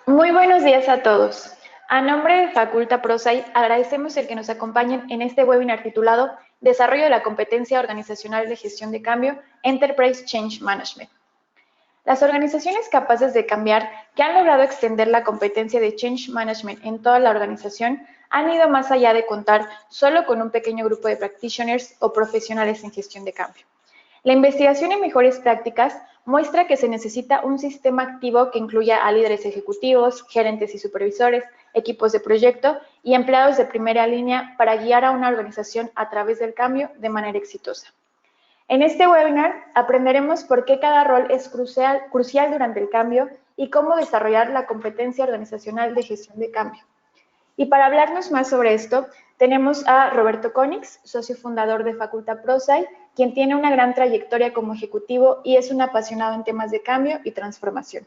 Muy buenos días a todos. A nombre de Faculta ProSci, agradecemos el que nos acompañen en este webinar titulado Desarrollo de la competencia organizacional de gestión de cambio, Enterprise Change Management. Las organizaciones capaces de cambiar que han logrado extender la competencia de Change Management en toda la organización han ido más allá de contar solo con un pequeño grupo de practitioners o profesionales en gestión de cambio. La investigación en mejores prácticas muestra que se necesita un sistema activo que incluya a líderes ejecutivos, gerentes y supervisores, equipos de proyecto y empleados de primera línea para guiar a una organización a través del cambio de manera exitosa. En este webinar aprenderemos por qué cada rol es crucial durante el cambio y cómo desarrollar la competencia organizacional de gestión de cambio. Y para hablarnos más sobre esto, tenemos a Roberto Konix, socio fundador de Faculta ProSci, quien tiene una gran trayectoria como ejecutivo y es un apasionado en temas de cambio y transformación.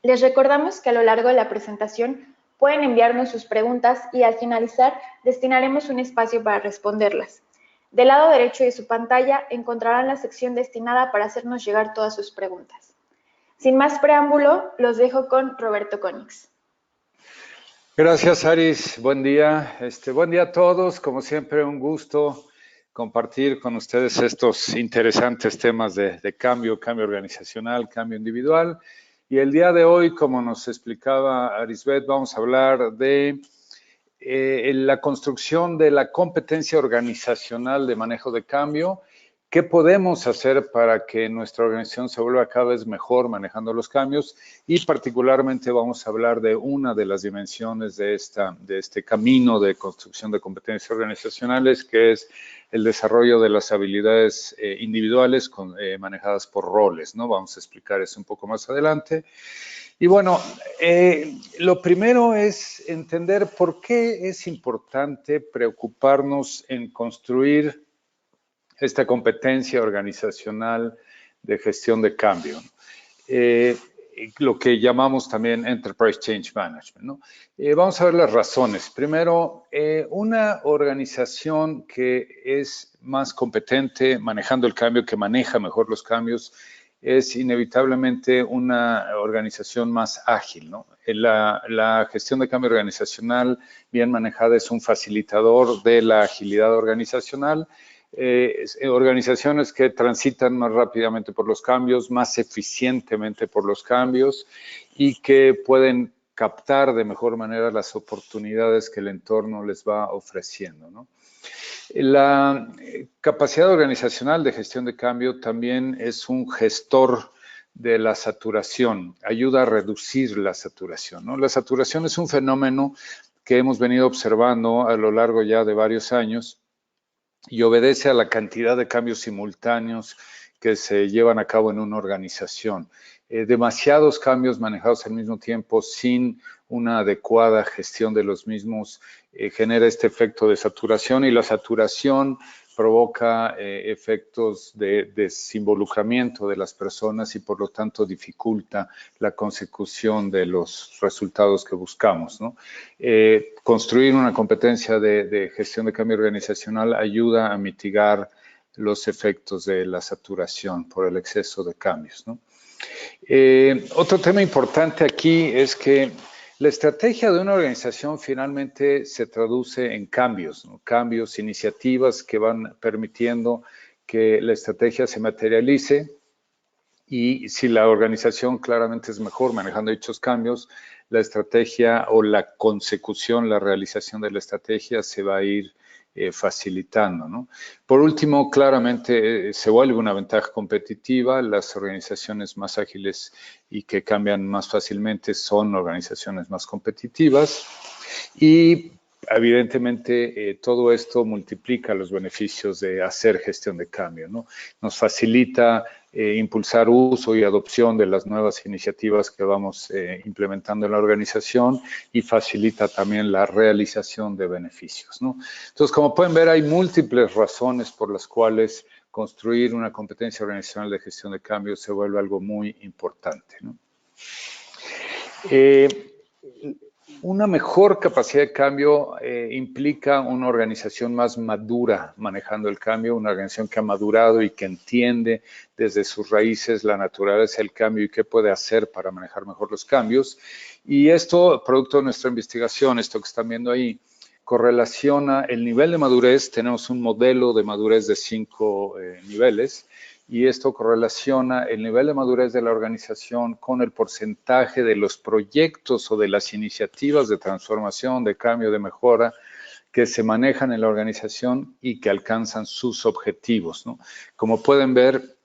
Les recordamos que a lo largo de la presentación pueden enviarnos sus preguntas y al finalizar destinaremos un espacio para responderlas. Del lado derecho de su pantalla encontrarán la sección destinada para hacernos llegar todas sus preguntas. Sin más preámbulo, los dejo con Roberto Konix. Gracias, Aris. Buen día. Buen día a todos. Como siempre, un gusto compartir con ustedes estos interesantes temas de cambio organizacional, cambio individual. Y el día de hoy, como nos explicaba Arisbet, vamos a hablar de la construcción de la competencia organizacional de manejo de cambio. ¿Qué podemos hacer para que nuestra organización se vuelva cada vez mejor manejando los cambios? Y particularmente vamos a hablar de una de las dimensiones de este camino de construcción de competencias organizacionales, que es el desarrollo de las habilidades individuales manejadas por roles, ¿no? Vamos a explicar eso un poco más adelante. Y bueno, lo primero es entender por qué es importante preocuparnos en construir esta competencia organizacional de gestión de cambio, lo que llamamos también Enterprise Change Management, ¿no? Vamos a ver las razones. Primero, una organización que es más competente manejando el cambio, que maneja mejor los cambios, es inevitablemente una organización más ágil, ¿no? La gestión de cambio organizacional bien manejada es un facilitador de la agilidad organizacional. Organizaciones que transitan más rápidamente por los cambios, más eficientemente por los cambios y que pueden captar de mejor manera las oportunidades que el entorno les va ofreciendo, ¿no? La capacidad organizacional de gestión de cambio también es un gestor de la saturación, ayuda a reducir la saturación, ¿no? La saturación es un fenómeno que hemos venido observando a lo largo ya de varios años y obedece a la cantidad de cambios simultáneos que se llevan a cabo en una organización. Demasiados cambios manejados al mismo tiempo sin una adecuada gestión de los mismos genera este efecto de saturación, y la saturación provoca efectos de desinvolucramiento de las personas y por lo tanto dificulta la consecución de los resultados que buscamos, ¿no? Construir una competencia de gestión de cambio organizacional ayuda a mitigar los efectos de la saturación por el exceso de cambios, ¿no? Otro tema importante aquí es que la estrategia de una organización finalmente se traduce en cambios, ¿no? Cambios, iniciativas que van permitiendo que la estrategia se materialice, y si la organización claramente es mejor manejando dichos cambios, la estrategia o la consecución, la realización de la estrategia se va a ir facilitando, ¿no? Por último, claramente se vuelve una ventaja competitiva. Las organizaciones más ágiles y que cambian más fácilmente son organizaciones más competitivas, y evidentemente todo esto multiplica los beneficios de hacer gestión de cambio, ¿no? Nos facilita impulsar uso y adopción de las nuevas iniciativas que vamos implementando en la organización, y facilita también la realización de beneficios, ¿no? Entonces, como pueden ver, hay múltiples razones por las cuales construir una competencia organizacional de gestión de cambio se vuelve algo muy importante, ¿no? Una mejor capacidad de cambio implica una organización más madura manejando el cambio, una organización que ha madurado y que entiende desde sus raíces la naturaleza del cambio y qué puede hacer para manejar mejor los cambios. Y esto, producto de nuestra investigación, esto que están viendo ahí, correlaciona el nivel de madurez. Tenemos un modelo de madurez de 5 niveles. Y esto correlaciona el nivel de madurez de la organización con el porcentaje de los proyectos o de las iniciativas de transformación, de cambio, de mejora que se manejan en la organización y que alcanzan sus objetivos, ¿no? Como pueden ver,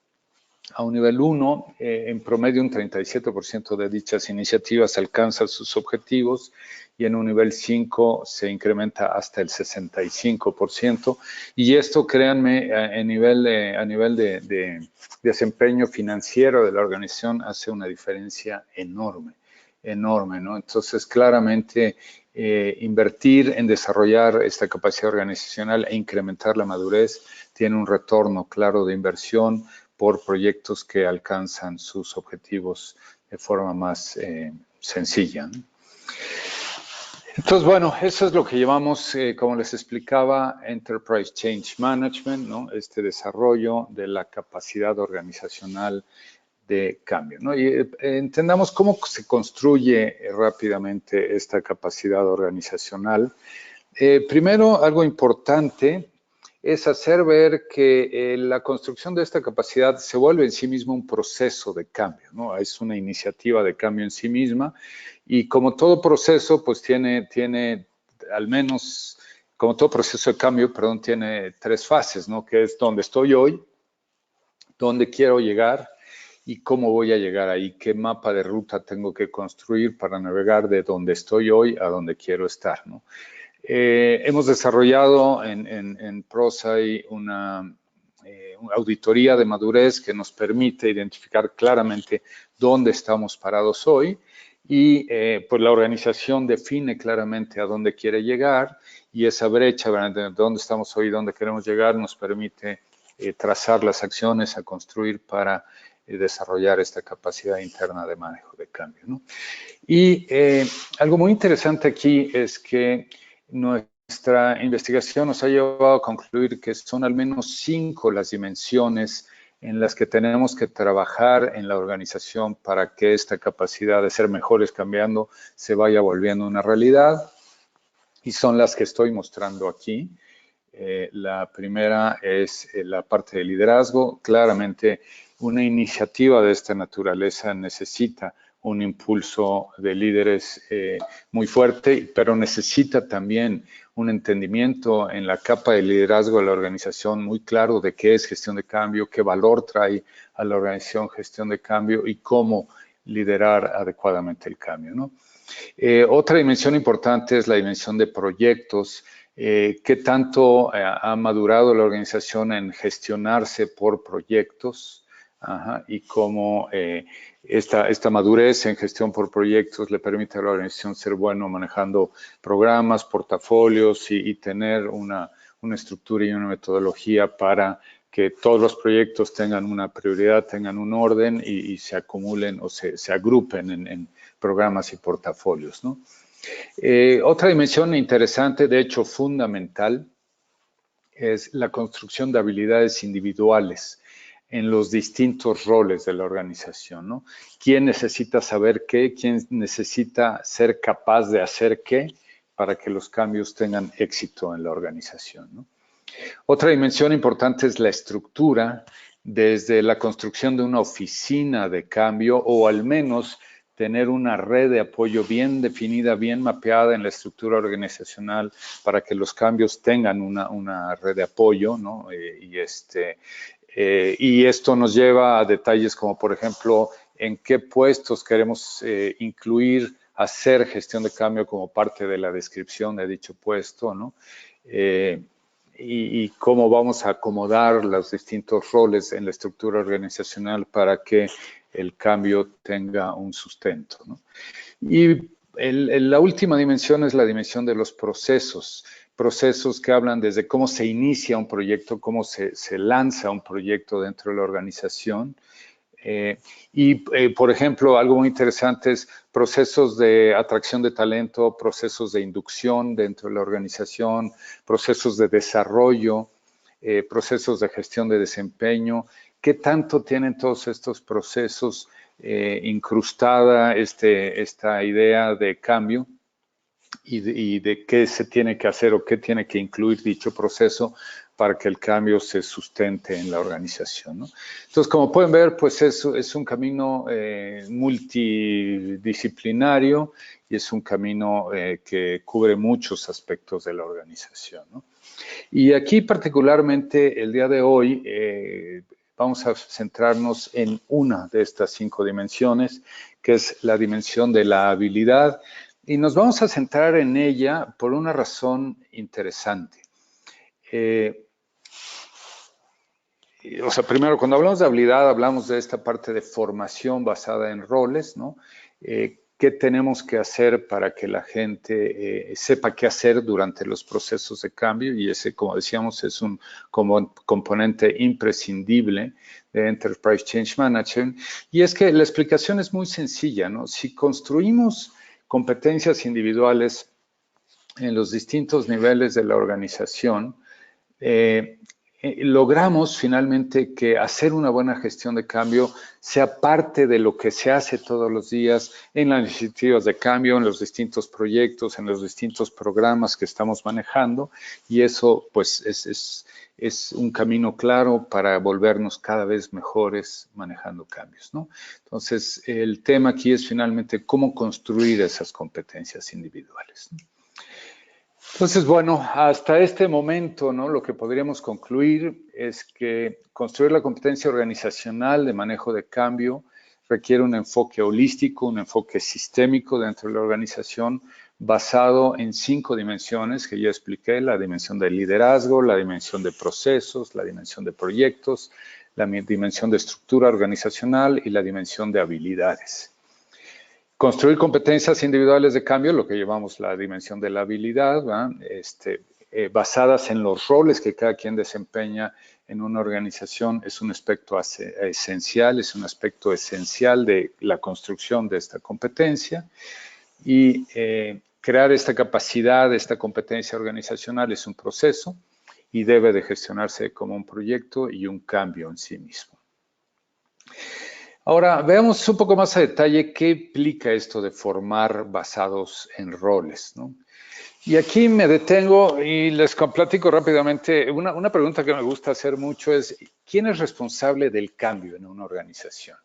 a un nivel 1, en promedio un 37% de dichas iniciativas alcanzan sus objetivos y en un nivel 5 se incrementa hasta el 65%. Y esto, créanme, a nivel de desempeño financiero de la organización hace una diferencia enorme, enorme, ¿no? Entonces, claramente, invertir en desarrollar esta capacidad organizacional e incrementar la madurez tiene un retorno claro de inversión por proyectos que alcanzan sus objetivos de forma más sencilla, ¿no? Entonces, bueno, eso es lo que llamamos, como les explicaba, Enterprise Change Management, ¿no? Este desarrollo de la capacidad organizacional de cambio, ¿no? Y entendamos cómo se construye rápidamente esta capacidad organizacional. Primero, algo importante es hacer ver que la construcción de esta capacidad se vuelve en sí mismo un proceso de cambio, ¿no? Es una iniciativa de cambio en sí misma y como todo proceso, pues tiene al menos, como todo proceso de cambio, perdón, tiene 3 fases, ¿no? Que es dónde estoy hoy, dónde quiero llegar y cómo voy a llegar ahí, qué mapa de ruta tengo que construir para navegar de donde estoy hoy a donde quiero estar, ¿no? Hemos desarrollado en ProSci una auditoría de madurez que nos permite identificar claramente dónde estamos parados hoy y pues la organización define claramente a dónde quiere llegar y esa brecha de dónde estamos hoy y dónde queremos llegar nos permite trazar las acciones a construir para desarrollar esta capacidad interna de manejo de cambio, ¿no? Y algo muy interesante aquí es que nuestra investigación nos ha llevado a concluir que son al menos 5 las dimensiones en las que tenemos que trabajar en la organización para que esta capacidad de ser mejores cambiando se vaya volviendo una realidad. Y son las que estoy mostrando aquí. La primera es la parte de liderazgo. Claramente, una iniciativa de esta naturaleza necesita un impulso de líderes muy fuerte, pero necesita también un entendimiento en la capa de liderazgo de la organización muy claro de qué es gestión de cambio, qué valor trae a la organización gestión de cambio y cómo liderar adecuadamente el cambio, ¿no? Otra dimensión importante es la dimensión de proyectos. ¿Qué tanto ha madurado la organización en gestionarse por proyectos? Ajá, y cómo esta madurez en gestión por proyectos le permite a la organización ser bueno manejando programas, portafolios y tener una estructura y una metodología para que todos los proyectos tengan una prioridad, tengan un orden y se acumulen o se agrupen en programas y portafolios, ¿no? Otra dimensión interesante, de hecho fundamental, es la construcción de habilidades individuales en los distintos roles de la organización, ¿no? ¿Quién necesita saber qué? ¿Quién necesita ser capaz de hacer qué para que los cambios tengan éxito en la organización, ¿no? Otra dimensión importante es la estructura, desde la construcción de una oficina de cambio o al menos tener una red de apoyo bien definida, bien mapeada en la estructura organizacional para que los cambios tengan una red de apoyo, ¿no? Y esto nos lleva a detalles como, por ejemplo, en qué puestos queremos incluir hacer gestión de cambio como parte de la descripción de dicho puesto, ¿no? Y cómo vamos a acomodar los distintos roles en la estructura organizacional para que el cambio tenga un sustento, ¿no? Y la última dimensión es la dimensión de los procesos que hablan desde cómo se inicia un proyecto, cómo se lanza un proyecto dentro de la organización, Por ejemplo, algo muy interesante es procesos de atracción de talento, procesos de inducción dentro de la organización, procesos de desarrollo, procesos de gestión de desempeño. ¿Qué tanto tienen todos estos procesos incrustada esta idea de cambio y de qué se tiene que hacer o qué tiene que incluir dicho proceso para que el cambio se sustente en la organización, ¿no? Entonces, como pueden ver, pues es un camino multidisciplinario y es un camino que cubre muchos aspectos de la organización, ¿no? Y aquí particularmente el día de hoy vamos a centrarnos en una de estas 5 dimensiones, que es la dimensión de la habilidad, y nos vamos a centrar en ella por una razón interesante. O sea, primero, cuando hablamos de habilidad, hablamos de esta parte de formación basada en roles, ¿no? ¿Qué tenemos que hacer para que la gente sepa qué hacer durante los procesos de cambio? Y ese, como decíamos, es un componente imprescindible de Enterprise Change Management. Y es que la explicación es muy sencilla, ¿no? Si construimos competencias individuales en los distintos niveles de la organización, logramos finalmente que hacer una buena gestión de cambio sea parte de lo que se hace todos los días en las iniciativas de cambio, en los distintos proyectos, en los distintos programas que estamos manejando, y eso pues es un camino claro para volvernos cada vez mejores manejando cambios, ¿no? Entonces, el tema aquí es finalmente cómo construir esas competencias individuales, ¿no? Entonces, bueno, hasta este momento, ¿no? Lo que podríamos concluir es que construir la competencia organizacional de manejo de cambio requiere un enfoque holístico, un enfoque sistémico dentro de la organización basado en 5 dimensiones que ya expliqué: la dimensión del liderazgo, la dimensión de procesos, la dimensión de proyectos, la dimensión de estructura organizacional y la dimensión de habilidades. Construir competencias individuales de cambio, lo que llamamos la dimensión de la habilidad, basadas en los roles que cada quien desempeña en una organización, es un aspecto esencial, es un aspecto esencial de la construcción de esta competencia. Y crear esta capacidad, esta competencia organizacional es un proceso y debe de gestionarse como un proyecto y un cambio en sí mismo. Ahora, veamos un poco más a detalle qué implica esto de formar basados en roles, ¿no? Y aquí me detengo y les platico rápidamente. Una pregunta que me gusta hacer mucho es, ¿quién es responsable del cambio en una organización?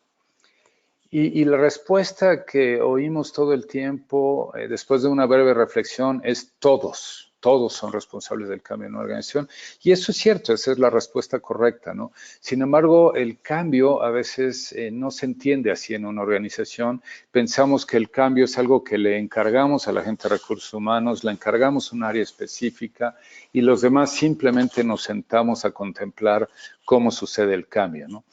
Y la respuesta que oímos todo el tiempo, después de una breve reflexión, es todos. Todos son responsables del cambio en una organización. Y eso es cierto, esa es la respuesta correcta, ¿no? Sin embargo, el cambio a veces no se entiende así en una organización. Pensamos que el cambio es algo que le encargamos a la gente de recursos humanos, le encargamos un área específica y los demás simplemente nos sentamos a contemplar cómo sucede el cambio, ¿no?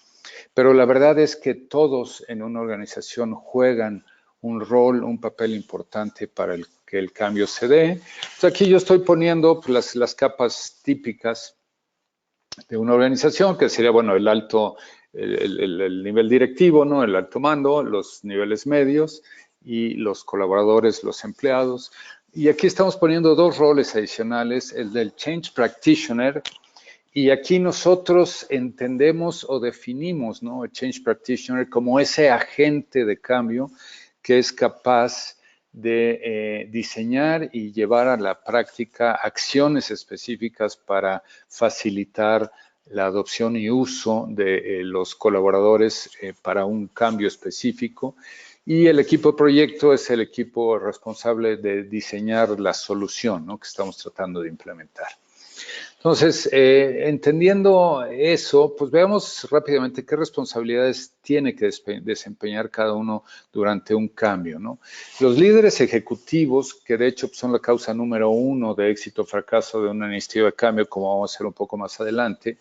Pero la verdad es que todos en una organización juegan un rol, un papel importante para que el cambio se dé. Entonces aquí yo estoy poniendo pues, las capas típicas de una organización, que sería, bueno, el nivel directivo, ¿no? El alto mando, los niveles medios y los colaboradores, los empleados. Y aquí estamos poniendo 2 roles adicionales, el del Change Practitioner. Y aquí nosotros entendemos o definimos, ¿no?, el Change Practitioner como ese agente de cambio que es capaz de diseñar y llevar a la práctica acciones específicas para facilitar la adopción y uso de los colaboradores para un cambio específico. Y el equipo de proyecto es el equipo responsable de diseñar la solución, ¿no?, que estamos tratando de implementar. Entonces, entendiendo eso, pues veamos rápidamente qué responsabilidades tiene que desempeñar cada uno durante un cambio, ¿no? Los líderes ejecutivos, que de hecho son la causa número 1 de éxito o fracaso de una iniciativa de cambio, como vamos a hacer un poco más adelante,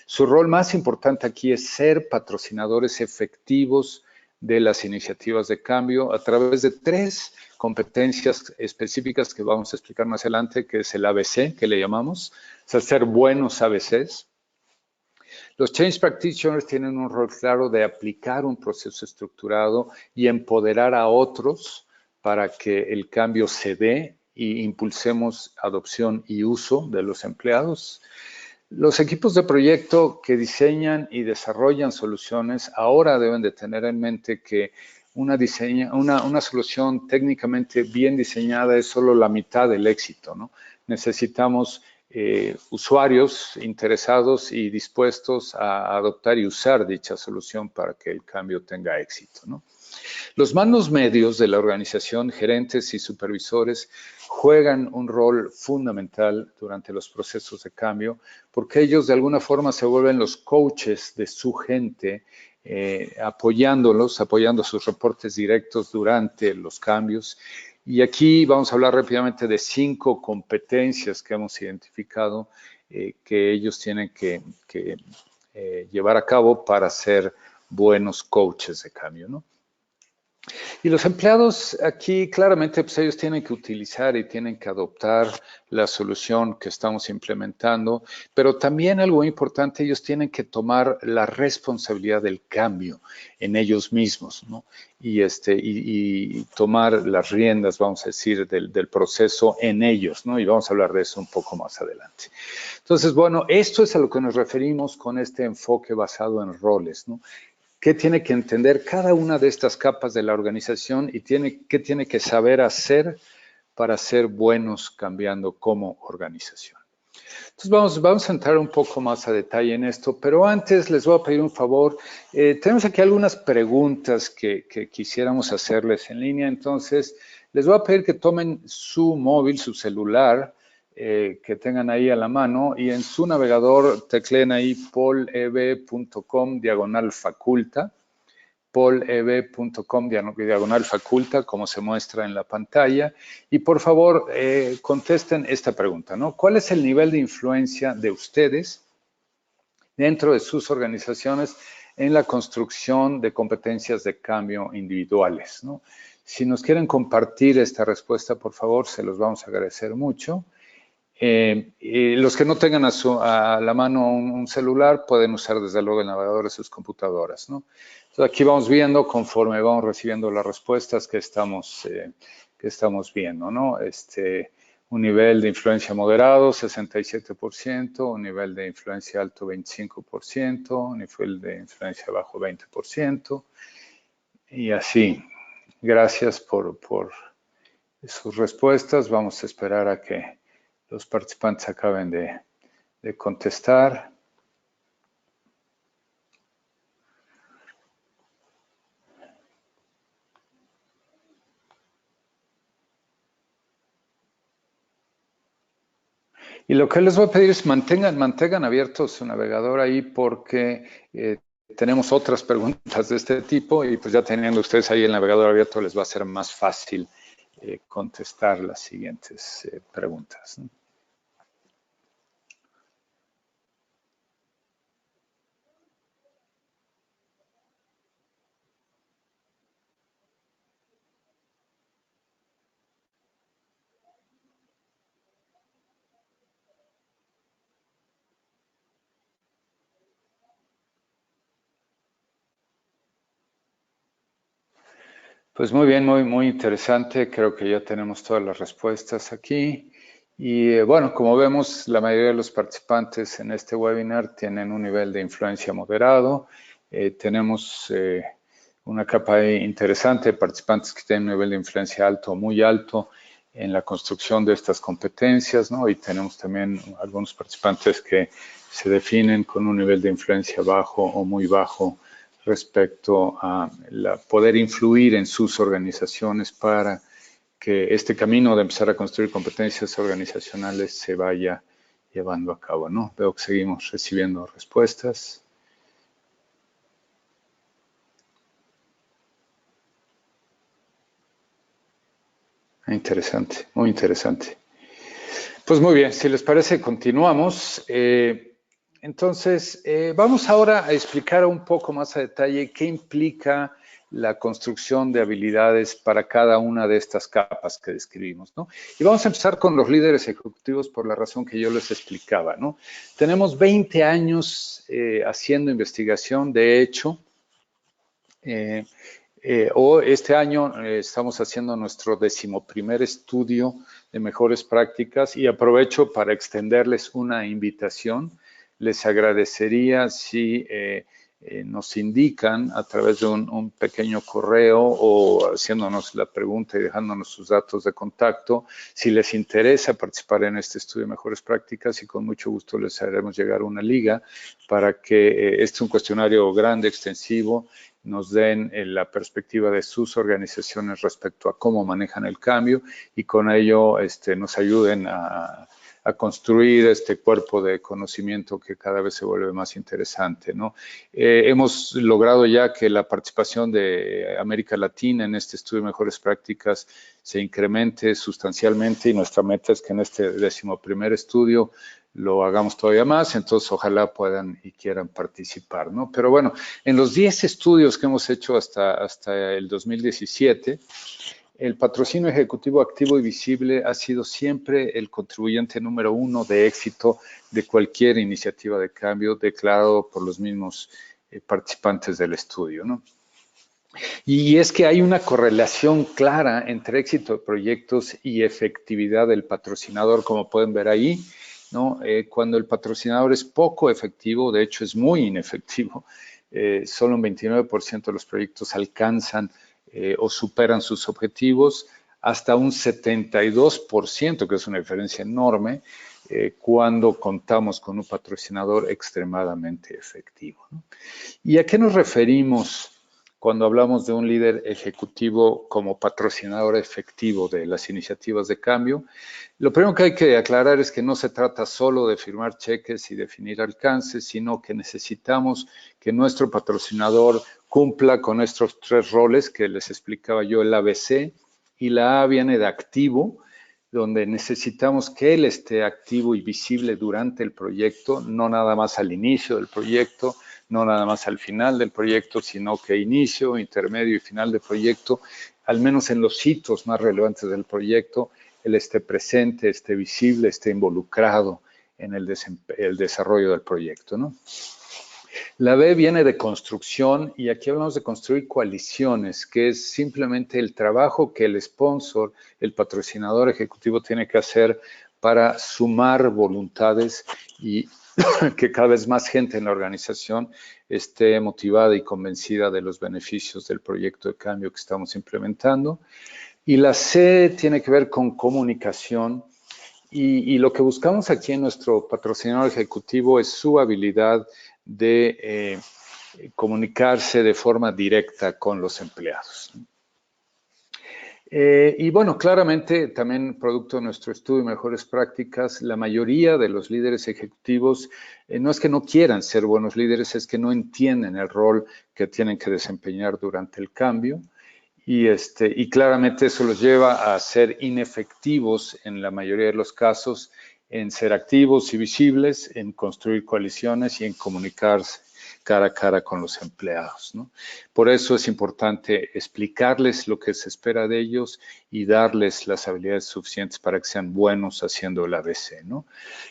su rol más importante aquí es ser patrocinadores efectivos de las iniciativas de cambio a través de 3 competencias específicas que vamos a explicar más adelante, que es el ABC, que le llamamos, o sea, ser buenos ABCs. Los Change Practitioners tienen un rol claro de aplicar un proceso estructurado y empoderar a otros para que el cambio se dé y impulsemos adopción y uso de los empleados. Los equipos de proyecto que diseñan y desarrollan soluciones ahora deben de tener en mente que una solución técnicamente bien diseñada es solo la mitad del éxito, ¿no? Necesitamos usuarios interesados y dispuestos a adoptar y usar dicha solución para que el cambio tenga éxito, ¿no? Los mandos medios de la organización, gerentes y supervisores, juegan un rol fundamental durante los procesos de cambio porque ellos de alguna forma se vuelven los coaches de su gente, apoyando sus reportes directos durante los cambios. Y aquí vamos a hablar rápidamente de 5 competencias que hemos identificado que ellos tienen que llevar a cabo para ser buenos coaches de cambio, ¿no? Y los empleados aquí claramente pues ellos tienen que utilizar y tienen que adoptar la solución que estamos implementando, pero también algo importante, ellos tienen que tomar la responsabilidad del cambio en ellos mismos, ¿no? Y tomar las riendas, vamos a decir, del proceso en ellos, ¿no? Y vamos a hablar de eso un poco más adelante. Entonces, bueno, esto es a lo que nos referimos con este enfoque basado en roles, ¿no? ¿Qué tiene que entender cada una de estas capas de la organización y qué tiene que saber hacer para ser buenos cambiando como organización? Entonces vamos a entrar un poco más a detalle en esto, pero antes les voy a pedir un favor. Tenemos aquí algunas preguntas que quisiéramos hacerles en línea, entonces les voy a pedir que tomen su móvil, su celular, que tengan ahí a la mano y en su navegador tecleen ahí poleb.com/faculta, poleb.com/faculta, como se muestra en la pantalla. Y por favor, contesten esta pregunta, ¿no? ¿Cuál es el nivel de influencia de ustedes dentro de sus organizaciones en la construcción de competencias de cambio individuales, ¿no? Si nos quieren compartir esta respuesta, por favor, se los vamos a agradecer mucho. Los que no tengan a la mano un celular pueden usar desde luego el navegador de sus computadoras, ¿no? Entonces aquí vamos viendo conforme vamos recibiendo las respuestas que estamos viendo, ¿no? Un nivel de influencia moderado, 67%, un nivel de influencia alto, 25%, un nivel de influencia bajo, 20%, y así. Gracias por sus respuestas. Vamos a esperar a que los participantes acaben de contestar. Y lo que les voy a pedir es mantengan abierto su navegador ahí porque tenemos otras preguntas de este tipo y pues ya teniendo ustedes ahí el navegador abierto les va a ser más fácil contestar las siguientes preguntas, ¿no? Pues muy bien, muy interesante. Creo que ya tenemos todas las respuestas aquí. Y bueno, como vemos, la mayoría de los participantes en este webinar tienen un nivel de influencia moderado. Tenemos una capa interesante de participantes que tienen un nivel de influencia alto o muy alto en la construcción de estas competencias, ¿no? Y tenemos también algunos participantes que se definen con un nivel de influencia bajo o muy bajo respecto a poder influir en sus organizaciones para que este camino de empezar a construir competencias organizacionales se vaya llevando a cabo, ¿no? Veo que seguimos recibiendo respuestas. Interesante, muy interesante. Pues muy bien, si les parece, continuamos. Entonces, vamos ahora a explicar un poco más a detalle qué implica la construcción de habilidades para cada una de estas capas que describimos, ¿no? Y vamos a empezar con los líderes ejecutivos por la razón que yo les explicaba, ¿no? Tenemos 20 años haciendo investigación, de hecho, este año estamos haciendo nuestro 11º estudio de mejores prácticas y aprovecho para extenderles una invitación. Les agradecería si nos indican a través de un pequeño correo o haciéndonos la pregunta y dejándonos sus datos de contacto, si les interesa participar en este estudio de mejores prácticas, y con mucho gusto les haremos llegar una liga para que este es un cuestionario grande, extensivo, nos den la perspectiva de sus organizaciones respecto a cómo manejan el cambio y con ello nos ayuden a construir este cuerpo de conocimiento que cada vez se vuelve más interesante, ¿no? Hemos logrado ya que la participación de América Latina en este estudio de mejores prácticas se incremente sustancialmente y nuestra meta es que en este 11º estudio lo hagamos todavía más, entonces ojalá puedan y quieran participar, ¿no? Pero bueno, en los 10 estudios que hemos hecho hasta el 2017, el patrocinio ejecutivo activo y visible ha sido siempre el contribuyente número 1 de éxito de cualquier iniciativa de cambio declarado por los mismos participantes del estudio, ¿no? Y es que hay una correlación clara entre éxito de proyectos y efectividad del patrocinador, como pueden ver ahí, ¿no? Cuando el patrocinador es poco efectivo, de hecho es muy inefectivo, solo un 29% de los proyectos alcanzan o superan sus objetivos, hasta un 72%, que es una diferencia enorme, cuando contamos con un patrocinador extremadamente efectivo, ¿no? ¿Y a qué nos referimos cuando hablamos de un líder ejecutivo como patrocinador efectivo de las iniciativas de cambio? Lo primero que hay que aclarar es que no se trata solo de firmar cheques y definir alcances, sino que necesitamos que nuestro patrocinador cumpla con estos 3 roles que les explicaba yo, el ABC, y la A viene de activo, donde necesitamos que él esté activo y visible durante el proyecto, no nada más al inicio del proyecto, no nada más al final del proyecto, sino que inicio, intermedio y final del proyecto, al menos en los hitos más relevantes del proyecto, él esté presente, esté visible, esté involucrado en el desarrollo del proyecto, ¿no? La B viene de construcción y aquí hablamos de construir coaliciones, que es simplemente el trabajo que el sponsor, el patrocinador ejecutivo tiene que hacer para sumar voluntades y que cada vez más gente en la organización esté motivada y convencida de los beneficios del proyecto de cambio que estamos implementando. Y la C tiene que ver con comunicación y lo que buscamos aquí en nuestro patrocinador ejecutivo es su habilidad de comunicarse de forma directa con los empleados. Y bueno, claramente también producto de nuestro estudio de mejores prácticas, la mayoría de los líderes ejecutivos no es que no quieran ser buenos líderes, es que no entienden el rol que tienen que desempeñar durante el cambio. Y claramente eso los lleva a ser inefectivos en la mayoría de los casos, en ser activos y visibles, en construir coaliciones y en comunicarse cara a cara con los empleados, ¿no? Por eso es importante explicarles lo que se espera de ellos y darles las habilidades suficientes para que sean buenos haciendo el ABC, ¿no?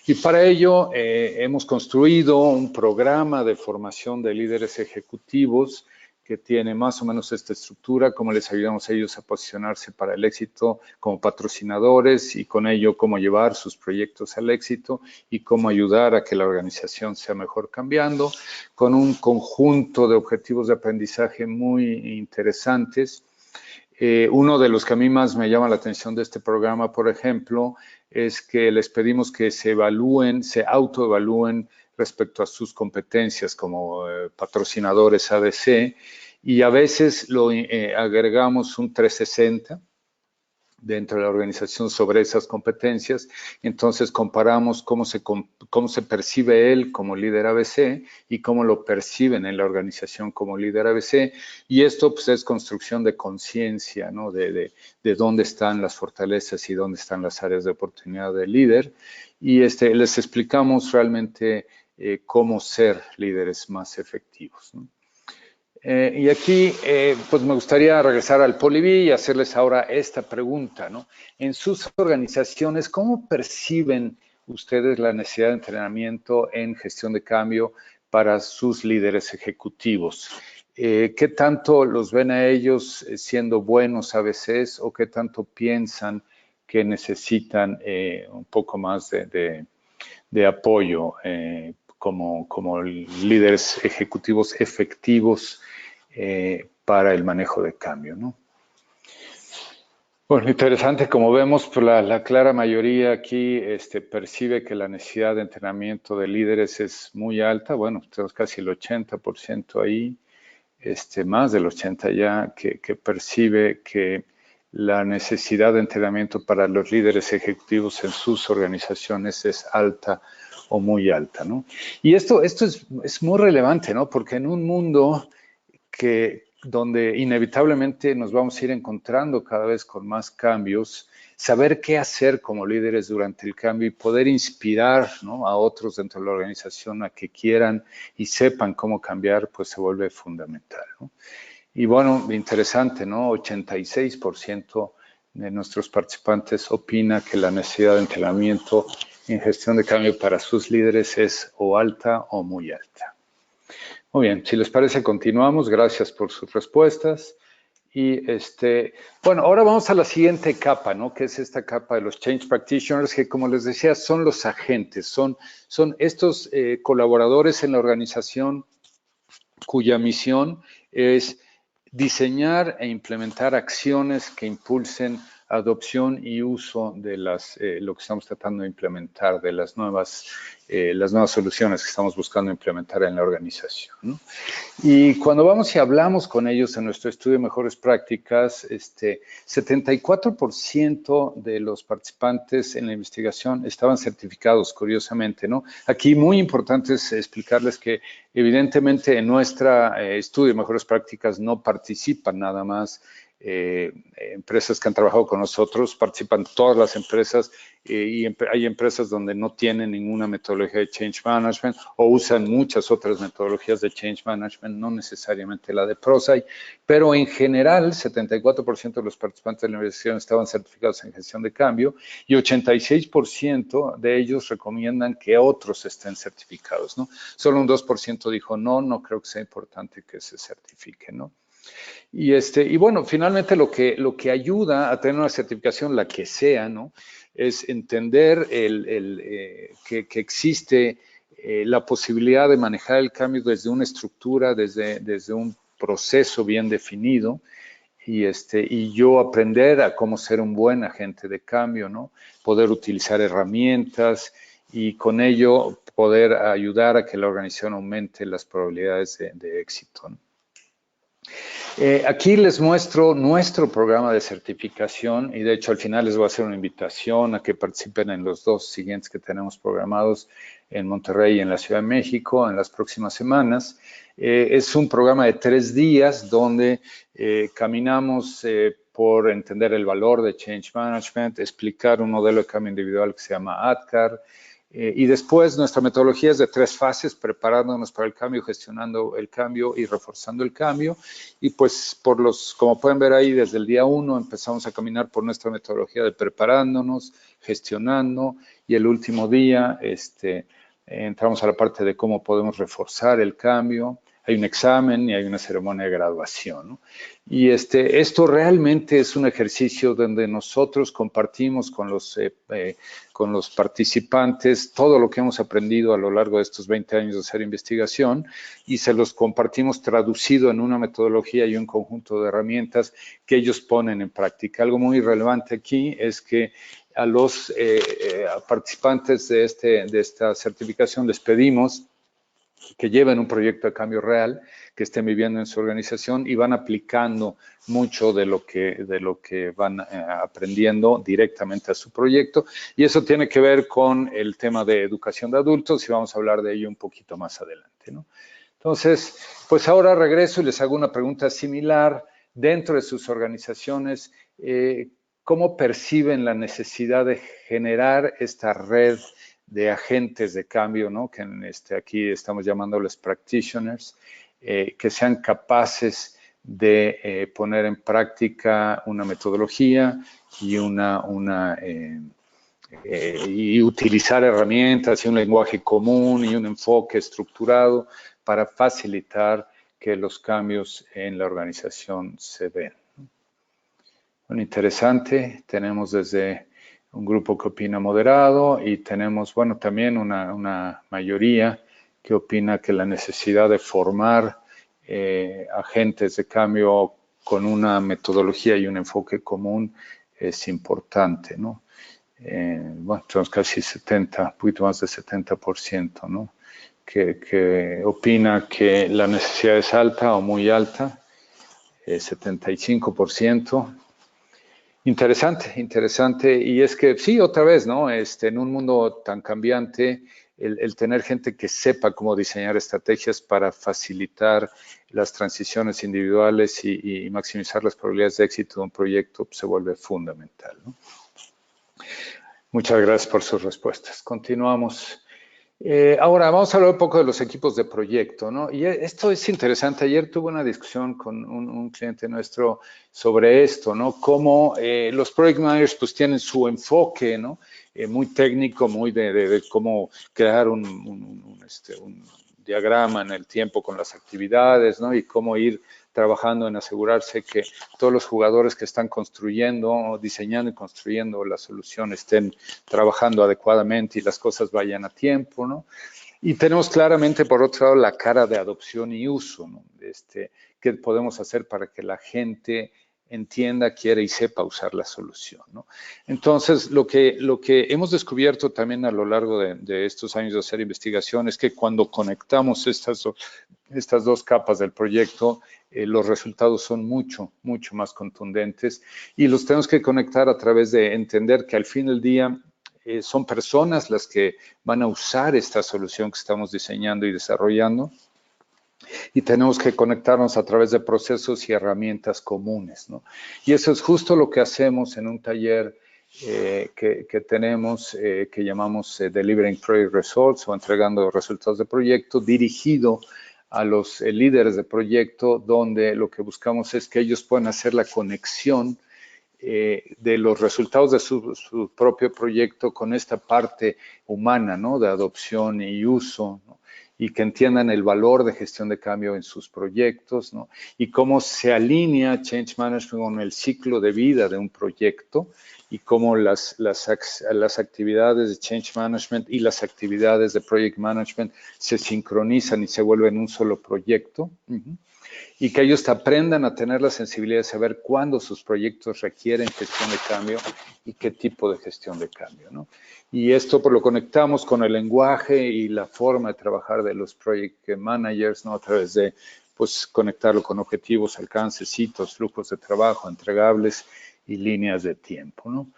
Y para ello hemos construido un programa de formación de líderes ejecutivos que tiene más o menos esta estructura, cómo les ayudamos a ellos a posicionarse para el éxito como patrocinadores y con ello cómo llevar sus proyectos al éxito y cómo ayudar a que la organización sea mejor cambiando, con un conjunto de objetivos de aprendizaje muy interesantes. Uno de los que a mí más me llama la atención de este programa, por ejemplo, es que les pedimos que se evalúen, se autoevalúen respecto a sus competencias como patrocinadores ABC y a veces lo agregamos un 360 dentro de la organización sobre esas competencias. Entonces comparamos cómo se percibe él como líder ABC y cómo lo perciben en la organización como líder ABC. Y esto pues, es construcción de conciencia, ¿no? De dónde están las fortalezas y dónde están las áreas de oportunidad del líder. Y les explicamos realmente cómo ser líderes más efectivos, ¿no? Y aquí, pues me gustaría regresar al Poliví y hacerles ahora esta pregunta, ¿no? En sus organizaciones, ¿cómo perciben ustedes la necesidad de entrenamiento en gestión de cambio para sus líderes ejecutivos? ¿Qué tanto los ven a ellos siendo buenos a veces o qué tanto piensan que necesitan un poco más de apoyo como líderes ejecutivos efectivos para el manejo de cambio, ¿no? Bueno, interesante, como vemos, pues la clara mayoría aquí percibe que la necesidad de entrenamiento de líderes es muy alta. Bueno, tenemos casi el 80% ahí, más del 80% ya, que percibe que la necesidad de entrenamiento para los líderes ejecutivos en sus organizaciones es alta o muy alta, ¿no? Y esto es muy relevante, ¿no? Porque en un mundo donde inevitablemente nos vamos a ir encontrando cada vez con más cambios, saber qué hacer como líderes durante el cambio y poder inspirar, ¿no?, a otros dentro de la organización a que quieran y sepan cómo cambiar, pues se vuelve fundamental, ¿no? Y bueno, interesante, ¿no? 86% de nuestros participantes opina que la necesidad de entrenamiento en gestión de cambio para sus líderes es o alta o muy alta. Muy bien, si les parece, continuamos. Gracias por sus respuestas. Y bueno, ahora vamos a la siguiente capa, ¿no? Que es esta capa de los Change Practitioners, que como les decía, son los agentes, son estos colaboradores en la organización cuya misión es diseñar e implementar acciones que impulsen adopción y uso de lo que estamos tratando de implementar, de las nuevas soluciones que estamos buscando implementar en la organización, ¿no? Y cuando vamos y hablamos con ellos en nuestro estudio de mejores prácticas, 74% de los participantes en la investigación estaban certificados, curiosamente, ¿no? Aquí muy importante es explicarles que evidentemente en nuestro estudio de mejores prácticas no participan nada más empresas que han trabajado con nosotros, participan todas las empresas y hay empresas donde no tienen ninguna metodología de Change Management o usan muchas otras metodologías de Change Management, no necesariamente la de ProSci, pero en general 74% de los participantes de la investigación estaban certificados en gestión de cambio y 86% de ellos recomiendan que otros estén certificados, ¿no? Solo un 2% dijo no creo que sea importante que se certifique, ¿no? Y bueno, finalmente lo que ayuda a tener una certificación, la que sea, ¿no?, es entender que existe la posibilidad de manejar el cambio desde una estructura, desde un proceso bien definido, y yo aprender a cómo ser un buen agente de cambio, ¿no? Poder utilizar herramientas y con ello poder ayudar a que la organización aumente las probabilidades de éxito, ¿no? Aquí les muestro nuestro programa de certificación y de hecho al final les voy a hacer una invitación a que participen en los 2 siguientes que tenemos programados en Monterrey y en la Ciudad de México en las próximas semanas. Es un programa de 3 días donde caminamos por entender el valor de Change Management, explicar un modelo de cambio individual que se llama ADKAR, y después nuestra metodología es de 3 fases, preparándonos para el cambio, gestionando el cambio y reforzando el cambio. Y pues como pueden ver ahí, desde el día 1 empezamos a caminar por nuestra metodología de preparándonos, gestionando, y el último día entramos a la parte de cómo podemos reforzar el cambio. Hay un examen y hay una ceremonia de graduación, ¿no? Y esto realmente es un ejercicio donde nosotros compartimos con los participantes todo lo que hemos aprendido a lo largo de estos 20 años de hacer investigación y se los compartimos traducido en una metodología y un conjunto de herramientas que ellos ponen en práctica. Algo muy relevante aquí es que a los participantes de esta certificación les pedimos que lleven un proyecto de cambio real, que estén viviendo en su organización y van aplicando mucho de lo que van aprendiendo directamente a su proyecto. Y eso tiene que ver con el tema de educación de adultos y vamos a hablar de ello un poquito más adelante, ¿no? Entonces, pues ahora regreso y les hago una pregunta similar. Dentro de sus organizaciones, ¿cómo perciben la necesidad de generar esta red de agentes de cambio, ¿no?, que aquí estamos llamándoles practitioners? que sean capaces de poner en práctica una metodología y y utilizar herramientas y un lenguaje común y un enfoque estructurado para facilitar que los cambios en la organización se den. Bueno, interesante, tenemos desde un grupo que opina moderado y tenemos, bueno, también una mayoría que opina que la necesidad de formar agentes de cambio con una metodología y un enfoque común es importante, ¿no? Bueno, tenemos casi 70, un poquito más de 70%, ¿no? Que opina que la necesidad es alta o muy alta, 75%. Interesante, interesante. Y es que sí, otra vez, ¿no? En un mundo tan cambiante, el tener gente que sepa cómo diseñar estrategias para facilitar las transiciones individuales y maximizar las probabilidades de éxito de un proyecto pues, se vuelve fundamental, ¿no? Muchas gracias por sus respuestas. Continuamos. Ahora vamos a hablar un poco de los equipos de proyecto, ¿no? Y esto es interesante. Ayer tuve una discusión con un cliente nuestro sobre esto, ¿no? Cómo los project managers pues tienen su enfoque, ¿no? Muy técnico, muy de cómo crear un diagrama en el tiempo con las actividades, ¿no? Y cómo ir trabajando en asegurarse que todos los jugadores que están construyendo, diseñando y construyendo la solución estén trabajando adecuadamente y las cosas vayan a tiempo, ¿no? Y tenemos claramente, por otro lado, la cara de adopción y uso, ¿no? ¿Qué podemos hacer para que la gente entienda, quiera y sepa usar la solución, ¿no? Entonces, lo que hemos descubierto también a lo largo de estos años de hacer investigación es que cuando conectamos estas dos capas del proyecto, los resultados son mucho más contundentes y los tenemos que conectar a través de entender que al fin del día son personas las que van a usar esta solución que estamos diseñando y desarrollando y tenemos que conectarnos a través de procesos y herramientas comunes, ¿no? Y eso es justo lo que hacemos en un taller que tenemos, que llamamos Delivering Project Results o entregando resultados de proyecto, dirigido a los líderes de proyecto, donde lo que buscamos es que ellos puedan hacer la conexión de los resultados de su propio proyecto con esta parte humana, ¿no? De adopción y uso, ¿no? Y que entiendan el valor de gestión de cambio en sus proyectos, ¿no? Y cómo se alinea Change Management con el ciclo de vida de un proyecto y cómo las actividades de Change Management y las actividades de Project Management se sincronizan y se vuelven un solo proyecto. Y que ellos aprendan a tener la sensibilidad de saber cuándo sus proyectos requieren gestión de cambio y qué tipo de gestión de cambio, ¿no? Y esto pues, lo conectamos con el lenguaje y la forma de trabajar de los project managers, ¿no? A través de pues, conectarlo con objetivos, alcances, hitos, flujos de trabajo, entregables y líneas de tiempo, ¿no?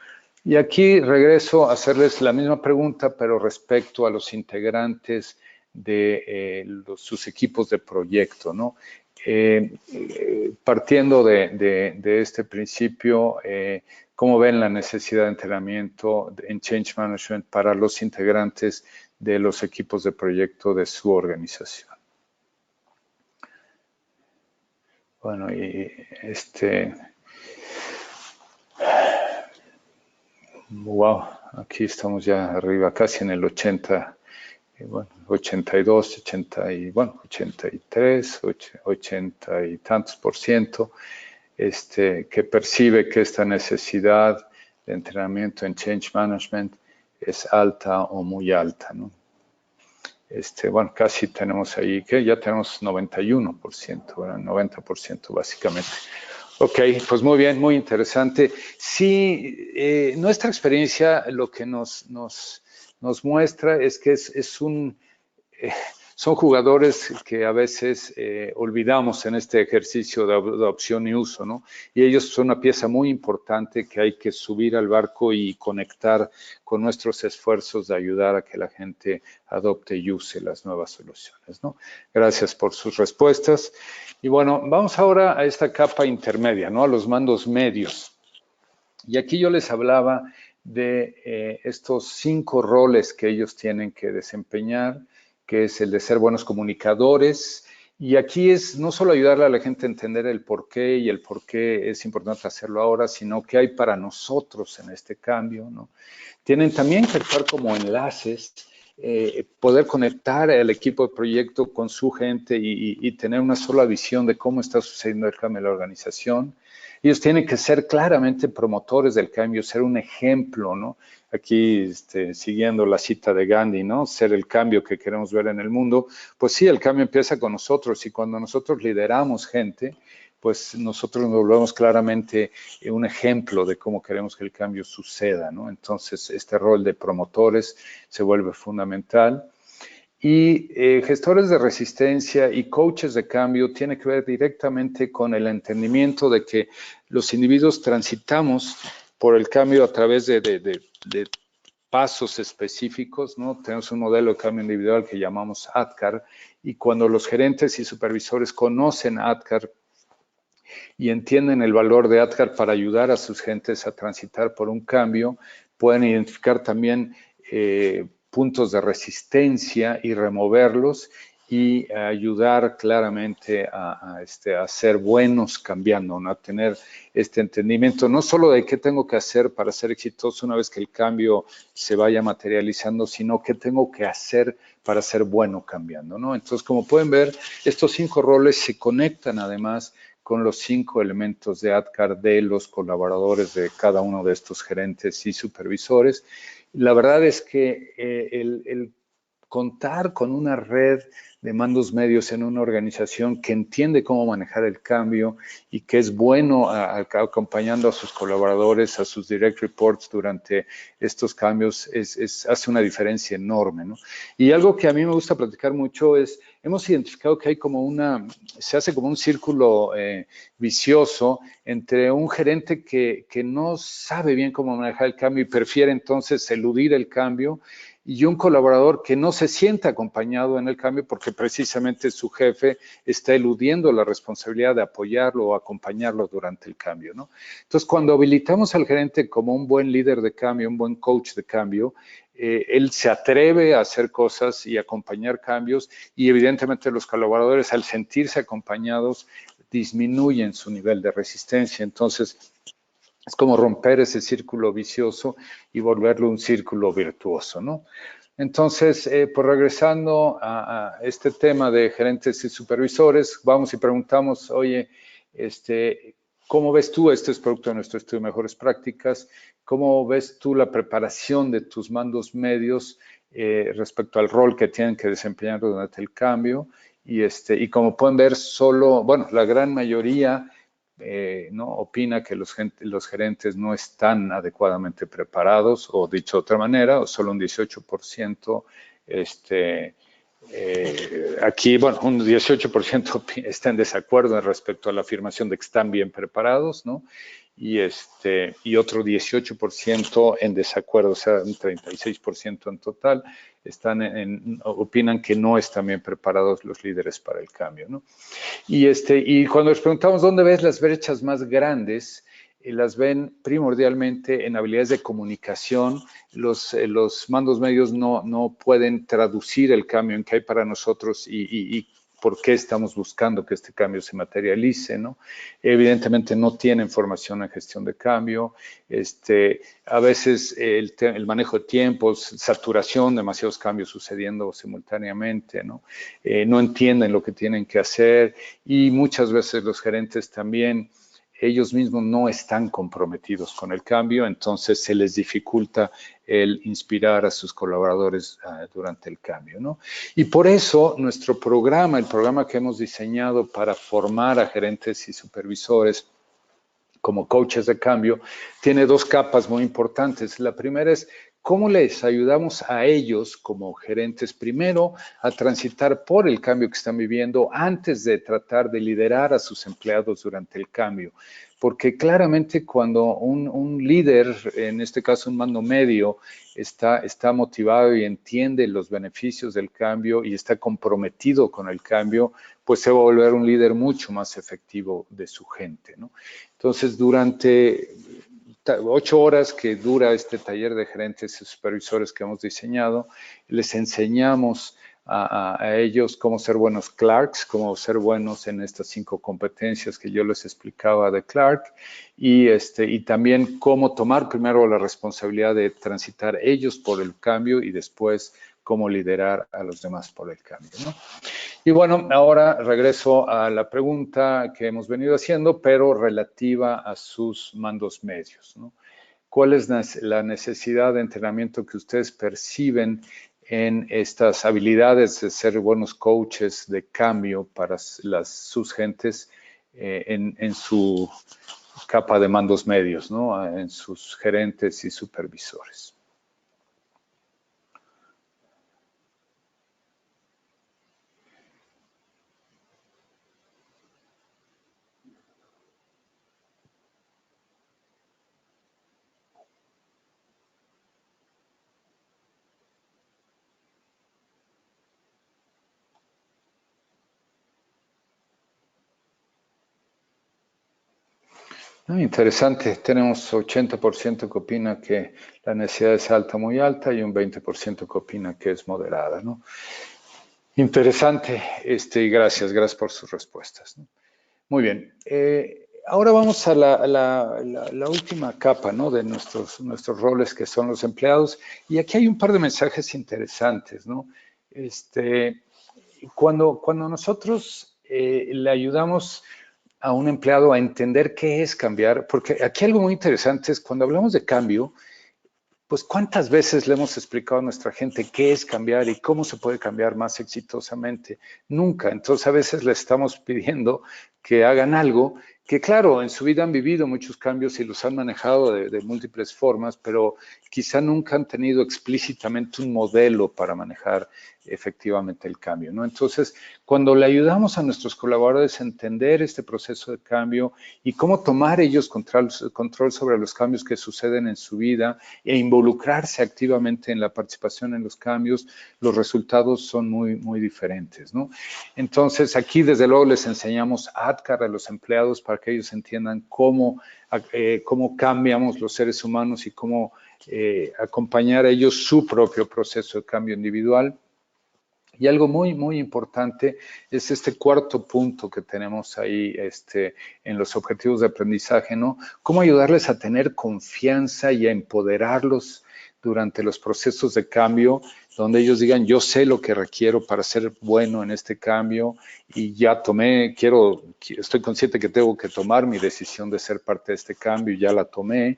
Y aquí regreso a hacerles la misma pregunta, pero respecto a los integrantes de sus equipos de proyecto, ¿no? Partiendo de este principio, ¿cómo ven la necesidad de entrenamiento en Change Management para los integrantes de los equipos de proyecto de su organización? Bueno, y wow, aquí estamos ya arriba, casi en el 80%. Bueno, 82, 80 y, bueno, 83, 80 y tantos %, que percibe que esta necesidad de entrenamiento en Change Management es alta o muy alta, ¿no? Bueno, casi tenemos ahí, que ya tenemos 91%, ¿verdad? 90% básicamente. Ok, pues muy bien, muy interesante. Sí, nuestra experiencia lo que nos muestra es que son jugadores que a veces olvidamos en este ejercicio de adopción y uso, ¿no? Y ellos son una pieza muy importante que hay que subir al barco y conectar con nuestros esfuerzos de ayudar a que la gente adopte y use las nuevas soluciones, ¿no? Gracias por sus respuestas. Y bueno, vamos ahora a esta capa intermedia, ¿no? A los mandos medios. Y aquí yo les hablaba de estos 5 roles que ellos tienen que desempeñar, que es el de ser buenos comunicadores Y aquí es no solo ayudarle a la gente a entender el por qué y el por qué es importante hacerlo ahora, sino qué hay para nosotros en este cambio, ¿no? Tienen también que actuar como enlaces, poder conectar al equipo de proyecto con su gente y tener una sola visión de cómo está sucediendo el cambio en la organización. Ellos tienen que ser claramente promotores del cambio, ser un ejemplo, ¿no? Aquí, siguiendo la cita de Gandhi, ¿no? Ser el cambio que queremos ver en el mundo. Pues sí, el cambio empieza con nosotros y cuando nosotros lideramos gente, pues nosotros nos volvemos claramente un ejemplo de cómo queremos que el cambio suceda, ¿no? Entonces, este rol de promotores se vuelve fundamental. Y gestores de resistencia y coaches de cambio tiene que ver directamente con el entendimiento de que los individuos transitamos por el cambio a través de pasos específicos, ¿no? Tenemos un modelo de cambio individual que llamamos ADKAR y cuando los gerentes y supervisores conocen ADKAR y entienden el valor de ADKAR para ayudar a sus gentes a transitar por un cambio, pueden identificar también puntos de resistencia y removerlos y ayudar claramente a ser buenos cambiando, ¿no? A tener este entendimiento no solo de qué tengo que hacer para ser exitoso una vez que el cambio se vaya materializando, sino qué tengo que hacer para ser bueno cambiando, ¿no? Entonces, como pueden ver, estos 5 roles se conectan además con los 5 elementos de ADKAR de los colaboradores de cada uno de estos gerentes y supervisores. La verdad es que el contar con una red de mandos medios en una organización que entiende cómo manejar el cambio y que es bueno acompañando a sus colaboradores, a sus direct reports durante estos cambios, hace una diferencia enorme, ¿no? Y algo que a mí me gusta platicar mucho es, hemos identificado que hay como se hace como un círculo vicioso entre un gerente que no sabe bien cómo manejar el cambio y prefiere entonces eludir el cambio, y un colaborador que no se siente acompañado en el cambio porque precisamente su jefe está eludiendo la responsabilidad de apoyarlo o acompañarlo durante el cambio, ¿no? Entonces, cuando habilitamos al gerente como un buen líder de cambio, un buen coach de cambio, él se atreve a hacer cosas y acompañar cambios y evidentemente los colaboradores al sentirse acompañados disminuyen su nivel de resistencia. Entonces, es como romper ese círculo vicioso y volverlo un círculo virtuoso, ¿no? Entonces, pues regresando a este tema de gerentes y supervisores, vamos y preguntamos, oye, ¿cómo ves tú? Este es producto de nuestro estudio de mejores prácticas. ¿Cómo ves tú la preparación de tus mandos medios respecto al rol que tienen que desempeñar durante el cambio? Y como pueden ver, bueno, la gran mayoría ¿no? Opina que los gerentes no están adecuadamente preparados, o dicho de otra manera, o solo un 18%, aquí, bueno, un 18% está en desacuerdo respecto a la afirmación de que están bien preparados, ¿no? Y otro 18% en desacuerdo, o sea, un 36% en total, opinan que no están bien preparados los líderes para el cambio, ¿no? Y cuando les preguntamos dónde ves las brechas más grandes, las ven primordialmente en habilidades de comunicación. Los mandos medios no pueden traducir el cambio en que hay para nosotros y por qué estamos buscando que este cambio se materialice, ¿no? Evidentemente no tienen formación en gestión de cambio, a veces el manejo de tiempos, saturación, demasiados cambios sucediendo simultáneamente, ¿no? No entienden lo que tienen que hacer y muchas veces los gerentes también, ellos mismos no están comprometidos con el cambio, entonces se les dificulta el inspirar a sus colaboradores durante el cambio, ¿no? Y por eso nuestro programa, el programa que hemos diseñado para formar a gerentes y supervisores como coaches de cambio, tiene 2 capas muy importantes. La primera es cómo les ayudamos a ellos como gerentes primero a transitar por el cambio que están viviendo antes de tratar de liderar a sus empleados durante el cambio. Porque claramente cuando un líder, en este caso un mando medio, está motivado y entiende los beneficios del cambio y está comprometido con el cambio, pues se va a volver un líder mucho más efectivo de su gente, ¿no? Entonces, durante 8 horas que dura este taller de gerentes y supervisores que hemos diseñado, les enseñamos a ellos cómo ser buenos clerks, cómo ser buenos en estas 5 competencias que yo les explicaba de Clark y también cómo tomar primero la responsabilidad de transitar ellos por el cambio y después cómo liderar a los demás por el cambio, ¿no? Y bueno, ahora regreso a la pregunta que hemos venido haciendo, pero relativa a sus mandos medios, ¿no? ¿Cuál es la necesidad de entrenamiento que ustedes perciben en estas habilidades de ser buenos coaches de cambio para sus gentes en su capa de mandos medios, ¿no? En sus gerentes y supervisores? Interesante, tenemos 80% que opina que la necesidad es alta, muy alta, y un 20% que opina que es moderada, ¿no? Interesante, y gracias por sus respuestas, ¿no? Muy bien, ahora vamos a la última capa, ¿no? De nuestros roles, que son los empleados, y aquí hay un par de mensajes interesantes, ¿no? Cuando nosotros le ayudamos a un empleado a entender qué es cambiar, porque aquí algo muy interesante es cuando hablamos de cambio, pues cuántas veces le hemos explicado a nuestra gente qué es cambiar y cómo se puede cambiar más exitosamente. Nunca. Entonces a veces le estamos pidiendo que hagan algo que, claro, en su vida han vivido muchos cambios y los han manejado de múltiples formas, pero quizá nunca han tenido explícitamente un modelo para manejar efectivamente el cambio, ¿no? Entonces, cuando le ayudamos a nuestros colaboradores a entender este proceso de cambio y cómo tomar ellos control sobre los cambios que suceden en su vida e involucrarse activamente en la participación en los cambios, los resultados son muy, muy diferentes, ¿no? Entonces, aquí desde luego les enseñamos ADKAR a los empleados para que ellos entiendan cómo cambiamos los seres humanos y cómo acompañar a ellos su propio proceso de cambio individual. Y algo muy, muy importante es este cuarto punto que tenemos ahí en los objetivos de aprendizaje, ¿no? Cómo ayudarles a tener confianza y a empoderarlos durante los procesos de cambio, donde ellos digan, yo sé lo que requiero para ser bueno en este cambio y ya estoy consciente que tengo que tomar mi decisión de ser parte de este cambio y ya la tomé.